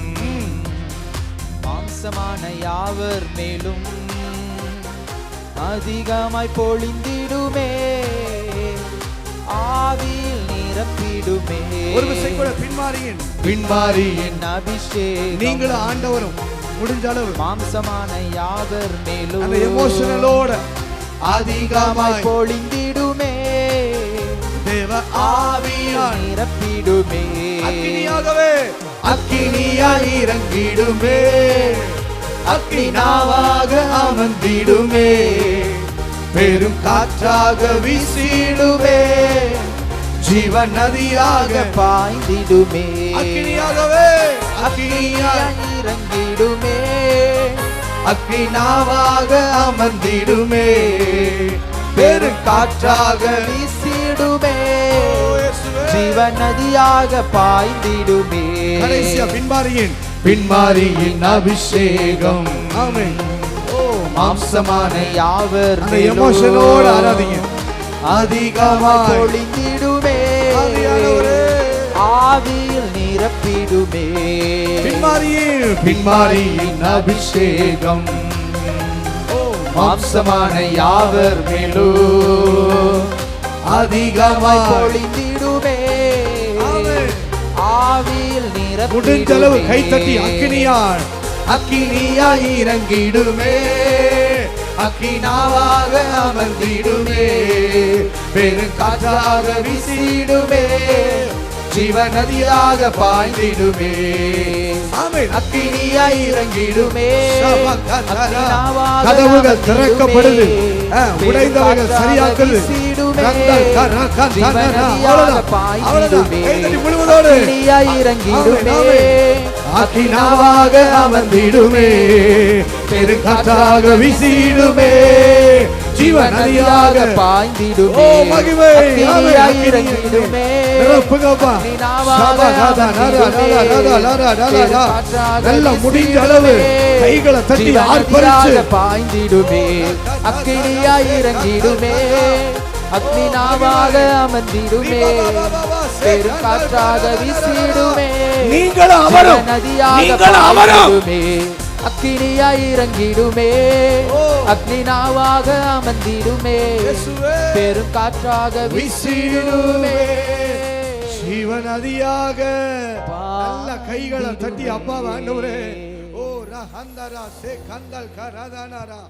மாம்சமான யாவர் மேலும் அதிகமாய் பொழிந்திடுமே, ஆவியில் நிரப்பிடுமே. ஒரு விஷயம் கூட, பின்மாரியின் அபிஷேகம் நீங்களும் ஆண்டவரும் முடிஞ்ச அளவு மாம்சமான யாவர் மேலும் அந்த எமோஷனலோட அதிகமாய் பொழிந்திடுமே, தேவ ஆவியால் நிரப்பிடுமே. அக்கினியாகவே அக்கினியாய் இறங்கிடுமே, அக்கினாவாக அமர்ந்திடுமே, பெரும் காற்றாக வீசிடுமே, ஜீவன் நதியாக பாய்ந்திடுமே. அக்கினியாகவே அக்கினியாய் இறங்கிடுமே, அக்கினாவாக அமர்ந்திடுமே, பெரும் காற்றாக வீசிடுமே, ஜீவன் நதியாக பாய்ந்திடுமே. கடைசியா பின்மாரியின் அபிஷேகம். ஆமென். மாம்சமான யாவர் அந்த எமோஷனோட ஆராதிங்க. அதிகமாய் பொழிந்திடுமே, ஆவியில் நிரப்பிடுமே. பின்மாரியின் அபிஷேகம் மாம்சமான யாவர் மேலும் அதிகமாய் பொழிந்திடுமே, ஆவியில் முடிஞ்ச அளவு நிரப்பிடுமே. கைத்தட்டி அக்கினியாய் இறங்கிடுமே, அக்கினாவாக அமர்ந்திடுமே, பெரும் காற்றாக வீசிடுமே, ஜீவன் நதியாக பாய்ந்திடுமே. அக்கினியாய் இறங்கிடுமே, கதவுகள் திறக்கப்படுது, உடைந்தவர்கள் சரியாக்குது. முழுவதோடு இறங்கிடுமே, அக்கினாவாக அமர்ந்திடுமே, பெருங்காற்றாக வீசிடுமே, ஜீவன் நதியாக பாய்ந்திடுமே. மகிமை இறங்கிடுமே, நல்ல முடிஞ்ச அளவு கைகளை தட்டி ஆர்ப்பரிச்சு பாய்ந்திடுமே. அக்கினியாய் இறங்கிடுமே, அக்னினாவாக அமர்ந்திடுமே, பெரும் காற்றாக வீசிடுமே, நீங்களும் அவரும் நதியாக பாய்ந்திடுமே. அக்கினியாய் இறங்கிடுமே, அக்னினாவாக அமர்ந்திடுமே, பெரும் காற்றாக வீசிடுமே. ஜீவநதியாக நல்ல கைகளை தட்டி அப்பா ஆண்டவரே. ஓ ரஹந்தரா சே கந்தல் கரதனரா